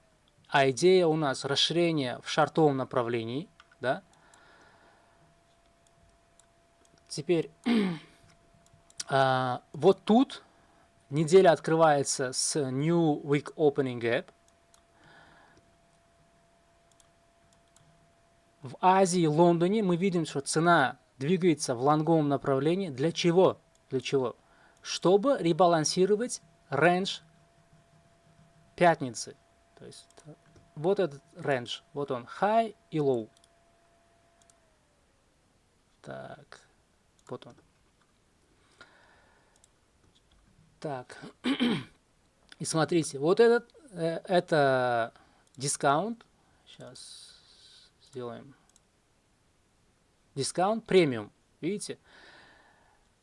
а идея у нас расширение в шортовом направлении. Да? Теперь вот тут неделя открывается с New Week Opening Gap. В Азии и Лондоне мы видим, что цена двигается в лонговом направлении. Для чего? Для чего? Чтобы ребалансировать рейндж пятницы. То есть вот этот рейндж. Вот он. High и low. Так. Вот он. Так. И смотрите. Вот это дискаунт. Сейчас сделаем. дискаунт, премиум. Видите?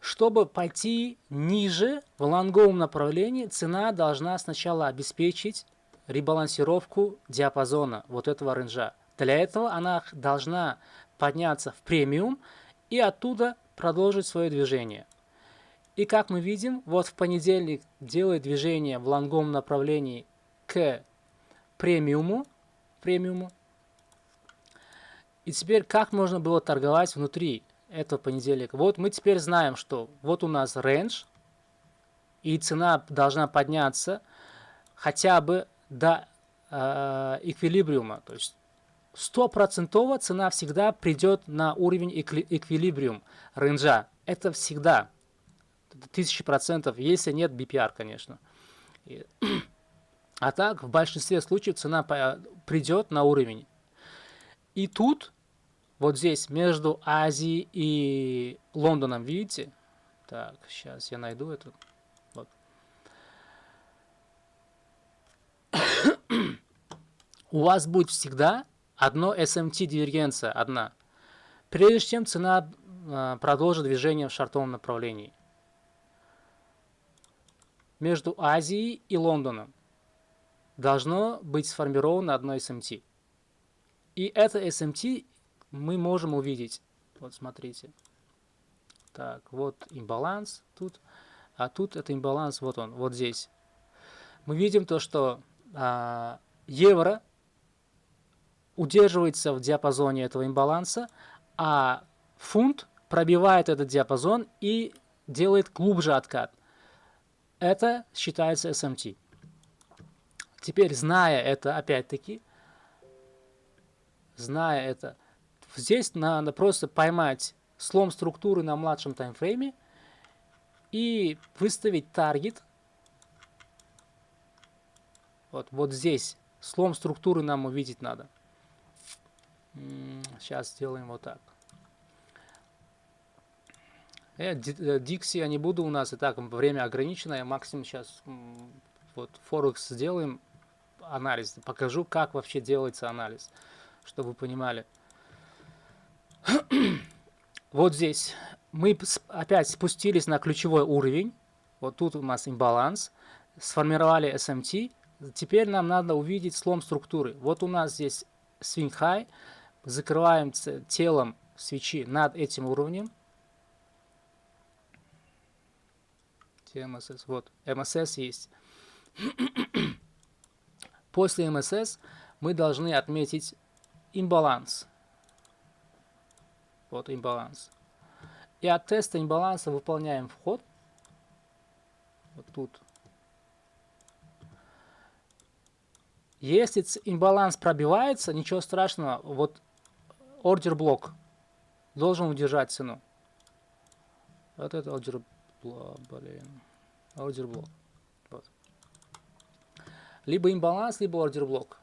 Чтобы пойти ниже в лонговом направлении, цена должна сначала обеспечить ребалансировку диапазона вот этого рейнджа. Для этого она должна подняться в премиум и оттуда продолжить свое движение. И как мы видим, вот в понедельник делает движение в лонговом направлении к премиуму. И теперь как можно было торговать внутри этого понедельника? Вот мы теперь знаем, что вот у нас рейндж, и цена должна подняться хотя бы до эквилибриума. То есть 100% цена всегда придет на уровень эквилибриум рейнджа. Это всегда. 1000%, если нет BPR, конечно. А так, в большинстве случаев цена придет на уровень. И тут, вот здесь, между Азией и Лондоном, видите? Так, сейчас я найду это. Вот. У вас будет всегда одно SMT дивергенция, одна. Прежде чем цена продолжит движение в шортовом направлении. Между Азией и Лондоном должно быть сформировано одно SMT. И это SMT мы можем увидеть. Вот смотрите. Так, вот имбаланс тут. А тут это имбаланс, вот он, вот здесь. Мы видим то, что евро удерживается в диапазоне этого имбаланса, а фунт пробивает этот диапазон и делает глубже откат. Это считается SMT. Теперь, зная это, опять-таки, здесь надо просто поймать слом структуры на младшем таймфрейме и выставить таргет. Вот здесь слом структуры нам увидеть надо. Сейчас сделаем вот так. Дикси я не буду, у нас и так время ограниченное. Максимум сейчас вот Форекс сделаем анализ. Покажу, как вообще делается анализ, чтобы вы понимали. Вот здесь мы опять спустились на ключевой уровень. Вот тут у нас имбаланс. Сформировали SMT. Теперь нам надо увидеть слом структуры. Вот у нас здесь swing high. Закрываем телом свечи над этим уровнем. MSS. Вот, MSS есть. После MSS мы должны отметить имбаланс. Вот имбаланс. И от теста имбаланса выполняем вход. Вот тут. Если имбаланс пробивается, ничего страшного. Вот ордер блок должен удержать цену. Вот это ордер блок. Ордер блок. Вот. Либо имбаланс, либо ордер блок.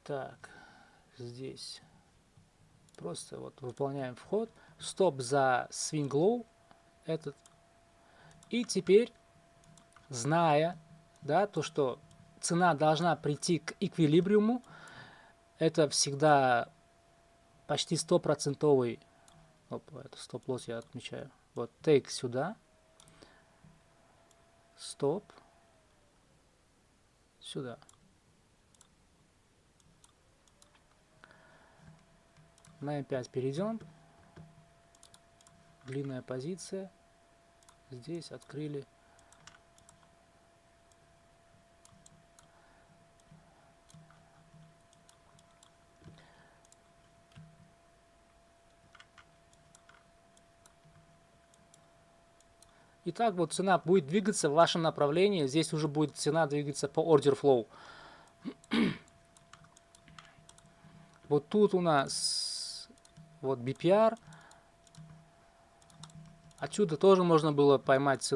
Так, здесь просто вот выполняем вход. Стоп за swing low. Этот. И теперь, зная, да, то, что цена должна прийти к эквилибриуму, это всегда почти 100%. Опа, это стоп-лосс я отмечаю. Вот, take сюда. Стоп. Сюда. На М5 перейдем. Длинная позиция. Здесь открыли. Итак, вот цена будет двигаться в вашем направлении. Здесь уже будет цена двигаться по order flow. Вот тут у нас вот BPR. Отсюда тоже можно было поймать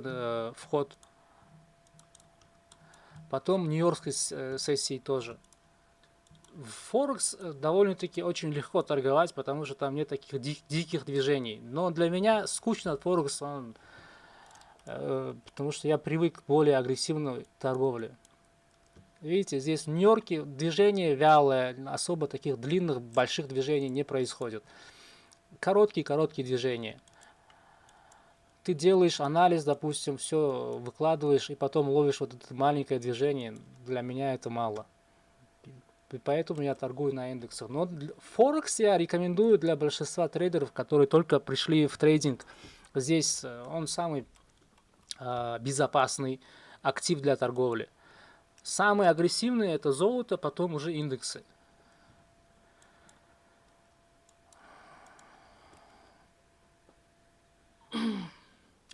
вход. Потом нью-йоркской сессии тоже. В Форекс довольно-таки очень легко торговать, потому что там нет таких диких движений. Но для меня скучно от Форекс, потому что я привык к более агрессивной торговле. Видите, здесь в Нью-Йорке движение вялое, особо таких длинных, больших движений не происходит. Короткие движения. Ты делаешь анализ, допустим, все выкладываешь, и потом ловишь вот это маленькое движение. Для меня это мало. И поэтому я торгую на индексах. Но Форекс я рекомендую для большинства трейдеров, которые только пришли в трейдинг. Здесь он самый безопасный актив для торговли. Самые агрессивные это золото, потом уже индексы.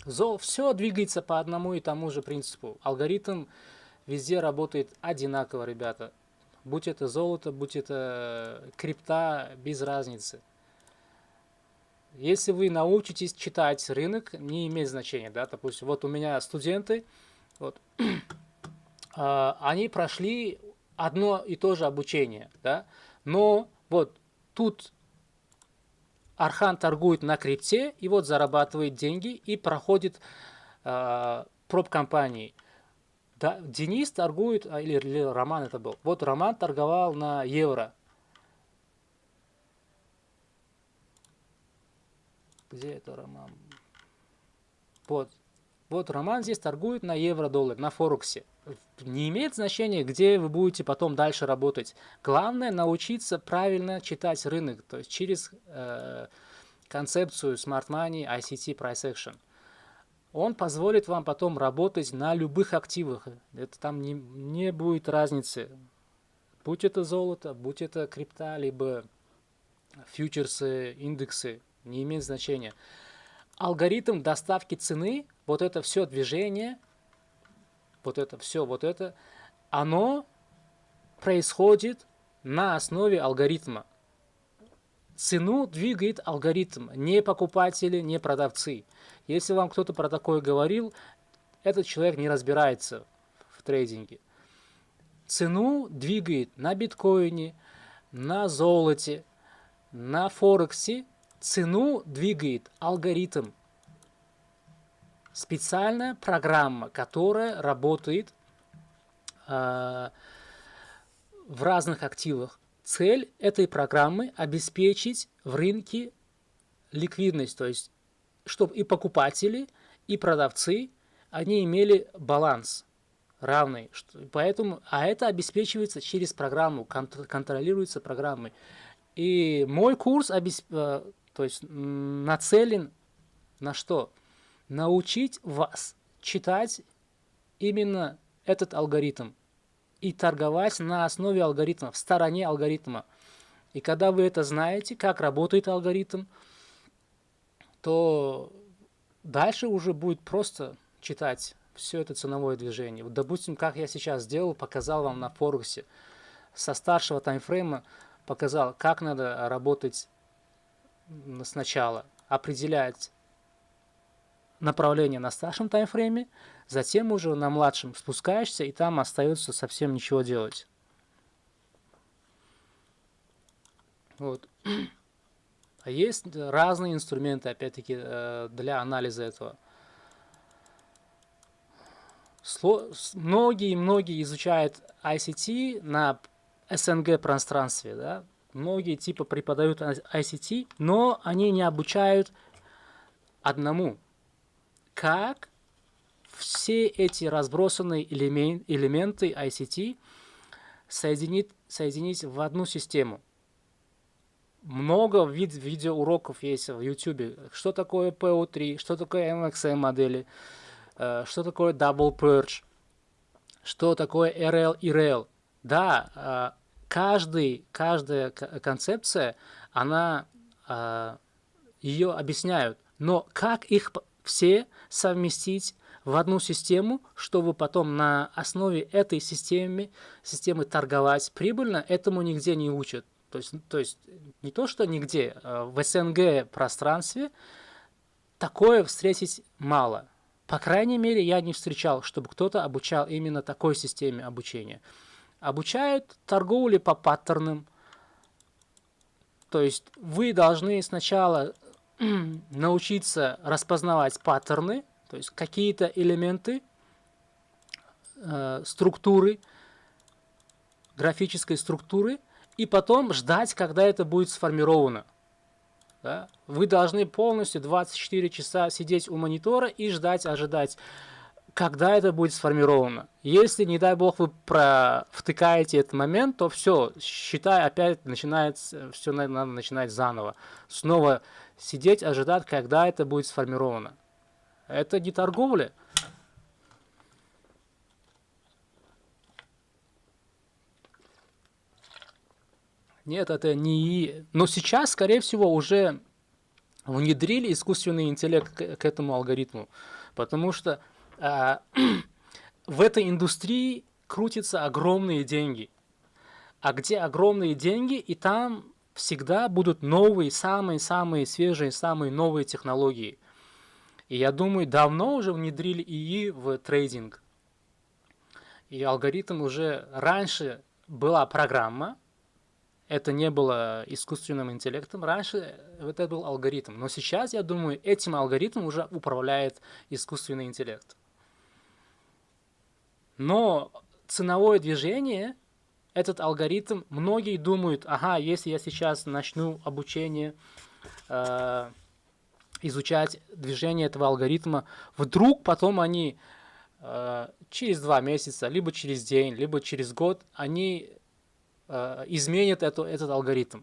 Все двигается по одному и тому же принципу. Алгоритм везде работает одинаково, ребята. Будь это золото, будь это крипта, без разницы. Если вы научитесь читать рынок, не имеет значения, да, допустим, вот у меня студенты, вот, они прошли одно и то же обучение, да, но вот тут Архан торгует на крипте и вот зарабатывает деньги и проходит проб компании. Да, Денис торгует, или Роман это был. Вот Роман торговал на евро. Где это Роман? Вот. Вот Роман здесь торгует на евро-доллар, на Форексе. Не имеет значения, где вы будете потом дальше работать. Главное научиться правильно читать рынок, то есть через концепцию Smart Money, ICT, Price Action. Он позволит вам потом работать на любых активах. Это там не будет разницы. Будь это золото, будь это крипта, либо фьючерсы, индексы, не имеет значения. Алгоритм доставки цены, вот это все движение, вот это, оно происходит на основе алгоритма. Цену двигает алгоритм, не покупатели, не продавцы. Если вам кто-то про такое говорил, этот человек не разбирается в трейдинге. Цену двигает на биткоине, на золоте, на Форексе. Цену двигает алгоритм. Специальная программа, которая работает в разных активах. Цель этой программы обеспечить в рынке ликвидность, то есть чтобы и покупатели, и продавцы, они имели баланс равный. Поэтому, это обеспечивается через программу, контролируется программой. И мой курс то есть нацелен на что? Научить вас читать именно этот алгоритм и торговать на основе алгоритма, в стороне алгоритма. И когда вы это знаете, как работает алгоритм, то дальше уже будет просто читать все это ценовое движение. Вот, допустим, как я сейчас сделал, показал вам на Форексе. Со старшего таймфрейма показал, как надо работать сначала, определять направление на старшем таймфрейме, затем уже на младшем спускаешься, и там остается совсем ничего делать. Вот. А есть разные инструменты, опять-таки, для анализа этого. Многие изучают ICT на СНГ пространстве, да? Многие типа преподают ICT, но они не обучают одному. Как все эти разбросанные элементы ICT соединить в одну систему. Много видеоуроков есть в YouTube. Что такое PO3, что такое MXM модели, что такое Double Purge, что такое RL и RL. Да, каждая концепция, она ее объясняют. Но как их все совместить в одну систему, чтобы потом на основе этой системы торговать прибыльно, этому нигде не учат. То есть не то, что нигде, в СНГ пространстве такое встретить мало. По крайней мере, я не встречал, чтобы кто-то обучал именно такой системе обучения. Обучают торговле по паттернам. То есть вы должны сначала научиться распознавать паттерны, то есть какие-то элементы, структуры, графической структуры и потом ждать, когда это будет сформировано. Да? Вы должны полностью 24 часа сидеть у монитора и ждать, ожидать, когда это будет сформировано. Если, не дай бог, вы втыкаете этот момент, то все, считай, опять начинается, все надо начинать заново. Снова сидеть, ожидать, когда это будет сформировано. Это не торговля. Нет, это не... Но сейчас, скорее всего, уже внедрили искусственный интеллект к этому алгоритму. Потому что в этой индустрии крутятся огромные деньги. А где огромные деньги, и там всегда будут новые, самые-самые свежие, самые новые технологии. И я думаю, давно уже внедрили ИИ в трейдинг. И алгоритм уже раньше была программа, это не было искусственным интеллектом, раньше это был алгоритм. Но сейчас, я думаю, этим алгоритмом уже управляет искусственный интеллект. Но ценовое движение, этот алгоритм, многие думают, ага, если я сейчас начну обучение, изучать движение этого алгоритма, вдруг потом они через 2 месяца, либо через день, либо через год, они изменят этот алгоритм.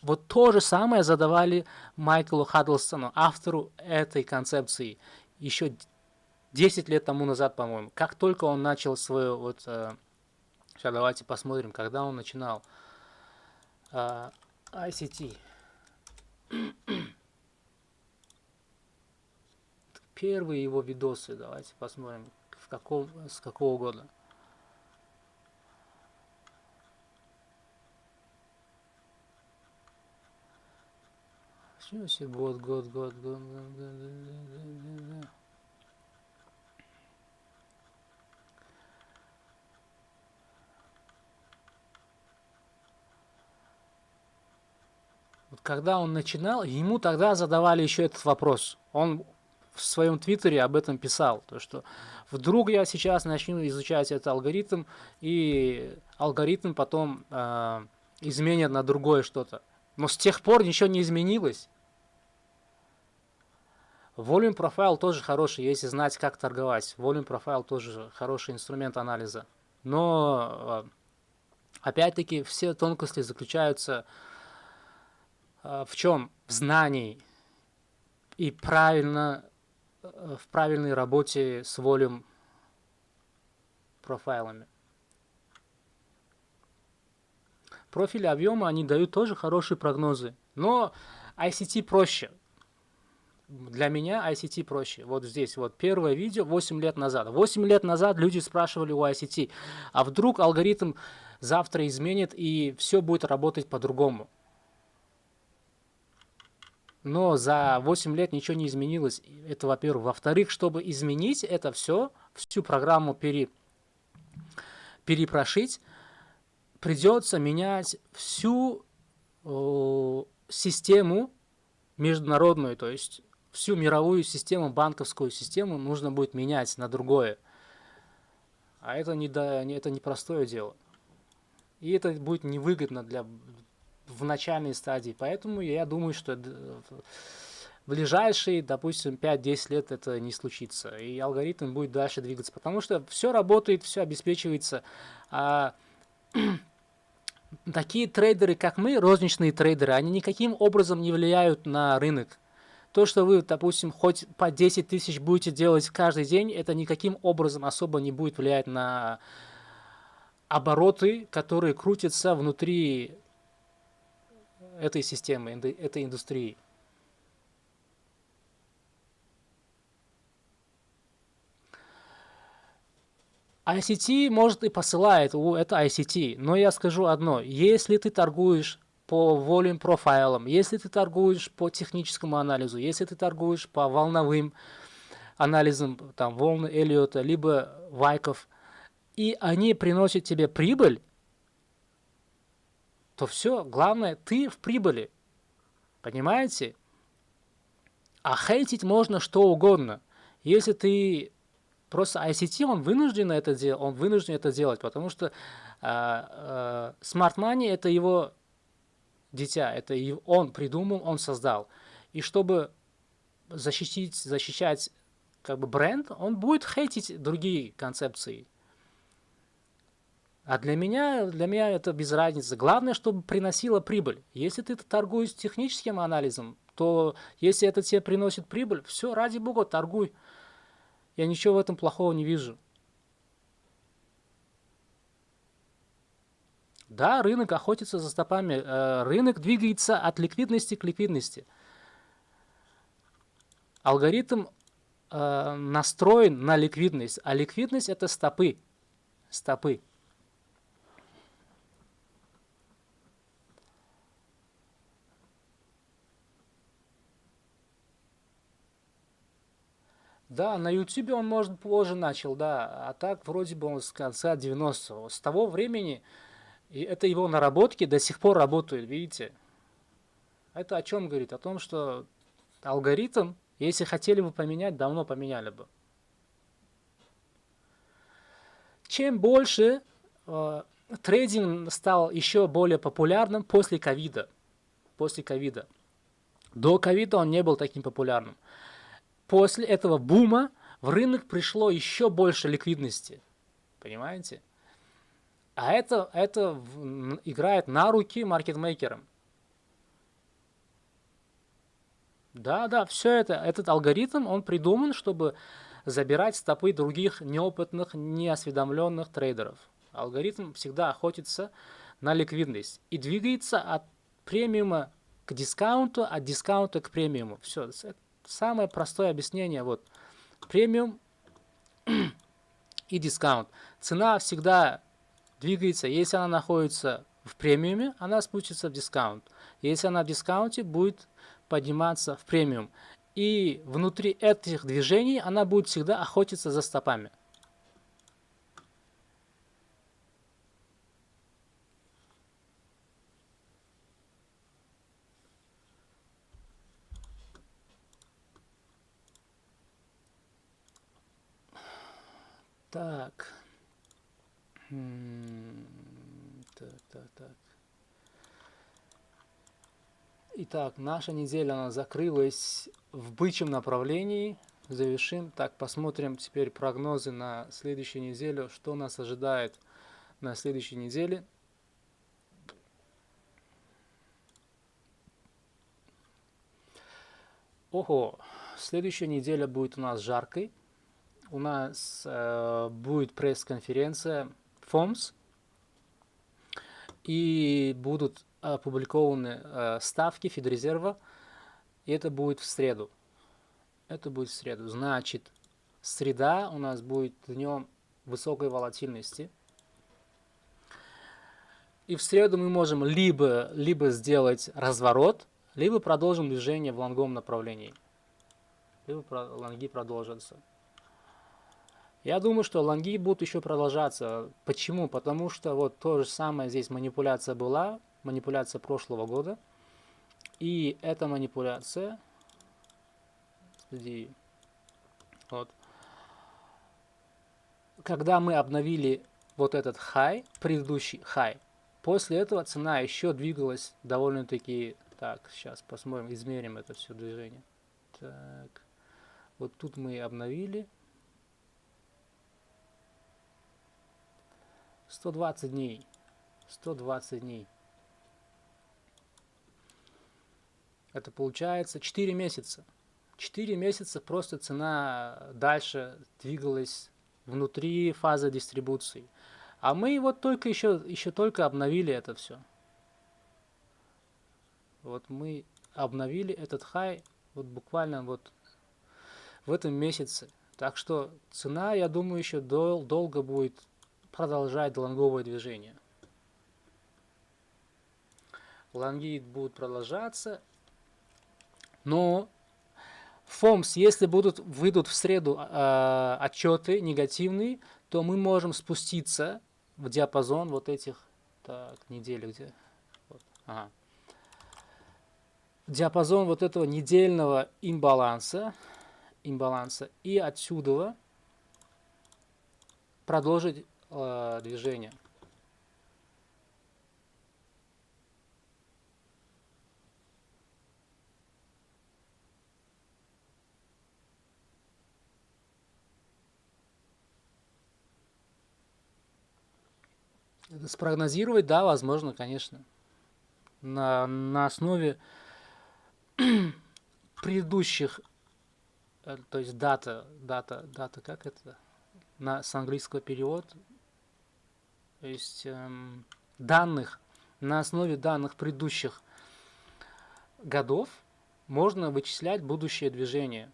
Вот то же самое задавали Майклу Хаддлстону, автору этой концепции, еще 10 лет тому назад, по-моему. Как только он начал свою... Вот, сейчас давайте посмотрим, когда он начинал ICT. Первые его видосы, давайте посмотрим, с какого года. Год. Вот когда он начинал, ему тогда задавали еще этот вопрос. Он в своем твиттере об этом писал, то что вдруг я сейчас начну изучать этот алгоритм, и алгоритм потом изменят на другое что-то. Но с тех пор ничего не изменилось. Volume Profile тоже хороший, если знать, как торговать. Volume Profile тоже хороший инструмент анализа. Но, опять-таки, все тонкости заключаются в чем? В знании и в правильной работе с Volume профайлами. Профили объема, они дают тоже хорошие прогнозы. Но ICT проще. Для меня ICT проще. Вот здесь, вот первое видео 8 лет назад. 8 лет назад люди спрашивали у ICT, а вдруг алгоритм завтра изменит и все будет работать по-другому. Но за 8 лет ничего не изменилось. Это во-первых. Во-вторых, чтобы изменить это все, всю программу перепрошить, придется менять всю систему международную, то есть всю мировую систему, банковскую систему нужно будет менять на другое. А это непростое дело. И это будет невыгодно в начальной стадии. Поэтому я думаю, что в ближайшие, допустим, 5-10 лет это не случится. И алгоритм будет дальше двигаться. Потому что все работает, все обеспечивается. А такие трейдеры, как мы, розничные трейдеры, они никаким образом не влияют на рынок. То, что вы, допустим, хоть по 10 тысяч будете делать каждый день, это никаким образом особо не будет влиять на обороты, которые крутятся внутри этой системы, этой индустрии. ICT, может, и посылает, это ICT, но я скажу одно, если ты торгуешь по volume профайлам, если ты торгуешь по техническому анализу, если ты торгуешь по волновым анализам, там, волны Эллиота, либо Вайков, и они приносят тебе прибыль, то все, главное, ты в прибыли. Понимаете? А хейтить можно что угодно. Если ты Просто ICT, он вынужден это делать, потому что Smart Money это его дитя, он придумал, он создал. И чтобы защищать как бы бренд, он будет хейтить другие концепции. А для меня это без разницы. Главное, чтобы приносило прибыль. Если ты торгуешь техническим анализом, то если это тебе приносит прибыль, все, ради бога, торгуй. Я ничего в этом плохого не вижу. Да, рынок охотится за стопами. Рынок двигается от ликвидности к ликвидности. Алгоритм настроен на ликвидность, а ликвидность это стопы. Стопы. Да, на YouTube он, может, позже начал, да, а так вроде бы он с конца 90-го. С того времени, и это его наработки до сих пор работают, видите? Это о чем говорит? О том, что алгоритм, если хотели бы поменять, давно поменяли бы. Чем больше трейдинг стал еще более популярным после ковида. После ковида. До ковида он не был таким популярным. После этого бума в рынок пришло еще больше ликвидности. Понимаете? А это играет на руки маркетмейкерам. Да, все этот алгоритм, он придуман, чтобы забирать стопы других неопытных, неосведомленных трейдеров. Алгоритм всегда охотится на ликвидность и двигается от премиума к дискаунту, от дискаунта к премиуму. Все, это самое простое объяснение. Вот премиум и дискаунт. Цена всегда двигается, если она находится в премиуме, она спустится в дискаунт. Если она в дискаунте, будет подниматься в премиум. И внутри этих движений она будет всегда охотиться за стопами. Так. Так. Итак, наша неделя она закрылась в бычьем направлении. Завершим. Так, посмотрим теперь прогнозы на следующую неделю. Что нас ожидает на следующей неделе. Ого, следующая неделя будет у нас жаркой. У нас будет пресс-конференция FOMS. И будут опубликованы ставки Федрезерва. И это будет в среду. Значит, среда у нас будет днем высокой волатильности. И в среду мы можем либо сделать разворот, либо продолжим движение в лонговом направлении. Либо лонги продолжатся. Я думаю, что лонги будут еще продолжаться. Почему? Потому что вот то же самое здесь манипуляция была, манипуляция прошлого года. И эта манипуляция, вот, когда мы обновили вот этот хай, предыдущий хай, после этого цена еще двигалась довольно-таки. Так, сейчас посмотрим, измерим это все движение. Так, вот тут мы обновили. 120 дней. 120 дней. Это получается 4 месяца. 4 месяца просто цена дальше двигалась внутри фазы дистрибуции. А мы вот только еще только обновили это все. Вот мы обновили этот хай вот буквально вот в этом месяце. Так что цена, я думаю, еще долго будет продолжать лонговое движение. Лонги будут продолжаться. Но FOMS, если выйдут в среду отчеты негативные, то мы можем спуститься в диапазон вот этих недель, где вот, диапазон вот этого недельного имбаланса, и отсюда продолжить движение. Спрогнозировать, да, возможно, конечно. На основе предыдущих, то есть дата, как это, с английского перевод, то есть данных, на основе данных предыдущих годов можно вычислять будущее движение,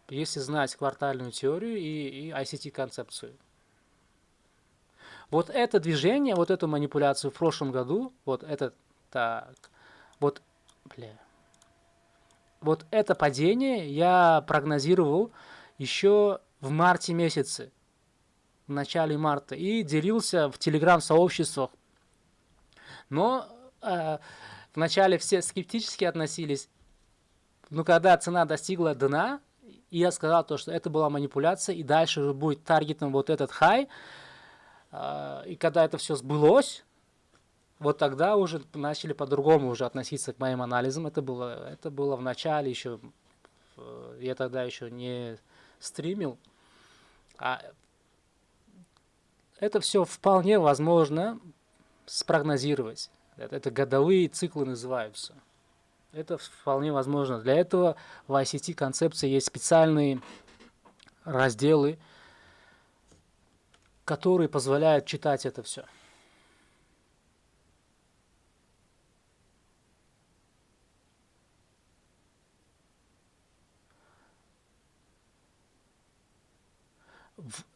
если знать квартальную теорию и ICT-концепцию. Вот это движение, вот эту манипуляцию в прошлом году, вот это так, вот это падение я прогнозировал еще в марте месяце, в начале марта, и делился в телеграм-сообществах. Но вначале все скептически относились, но когда цена достигла дна, и я сказал то, что это была манипуляция, и дальше уже будет таргетом вот этот хай, и когда это все сбылось, вот тогда уже начали по-другому уже относиться к моим анализам. Это было в начале еще, я тогда еще не стримил. Это все вполне возможно спрогнозировать. Это годовые циклы называются. Это вполне возможно. Для этого в ICT концепции есть специальные разделы, которые позволяют читать это все.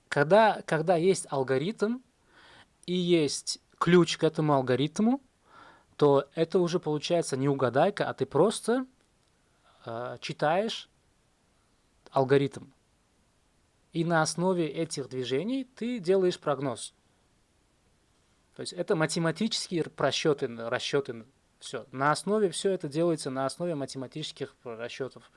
Когда есть алгоритм и есть ключ к этому алгоритму, то это уже получается не угадайка, а ты просто читаешь алгоритм. И на основе этих движений ты делаешь прогноз. То есть это математические расчеты. Все. На основе все это делается на основе математических расчетов.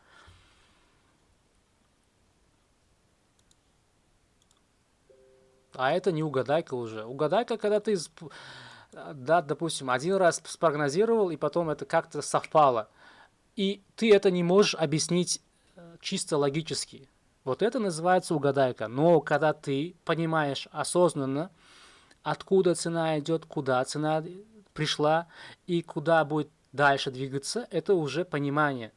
А это не угадайка уже. Угадайка, когда ты, да, допустим, один раз спрогнозировал, и потом это как-то совпало. И ты это не можешь объяснить чисто логически. Вот это называется угадайка. Но когда ты понимаешь осознанно, откуда цена идет, куда цена пришла и куда будет дальше двигаться, это уже понимание.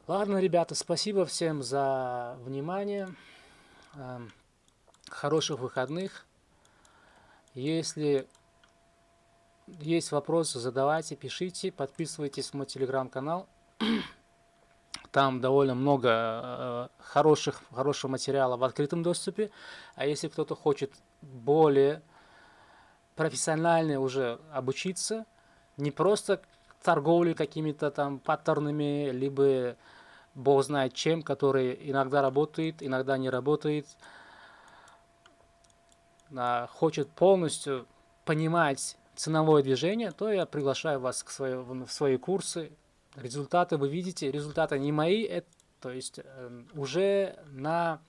Ладно, ребята, спасибо всем за внимание. Хороших выходных. Если есть вопросы, задавайте, пишите, подписывайтесь в мой телеграм-канал. Там довольно много хорошего материала в открытом доступе. А если кто-то хочет более профессионально уже обучиться, не просто торговле какими-то там паттернами, либо бог знает чем, которые иногда работает, иногда не работает, хочет полностью понимать ценовое движение, то я приглашаю вас в свои курсы. Результаты вы видите, результаты не мои, то есть уже на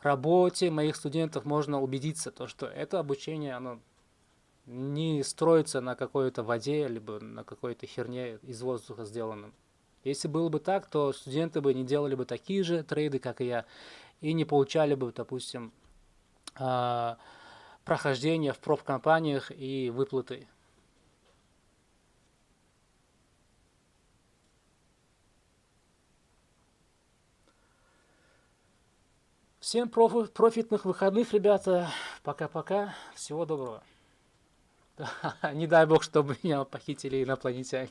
работе моих студентов можно убедиться, что это обучение, оно не строится на какой-то воде, либо на какой-то херне из воздуха сделанном. Если было бы так, то студенты бы не делали бы такие же трейды, как и я, и не получали бы, допустим, прохождение в профкомпаниях и выплаты. Всем профитных выходных, ребята. Пока-пока. Всего доброго. Не дай бог, чтобы меня похитили инопланетяне.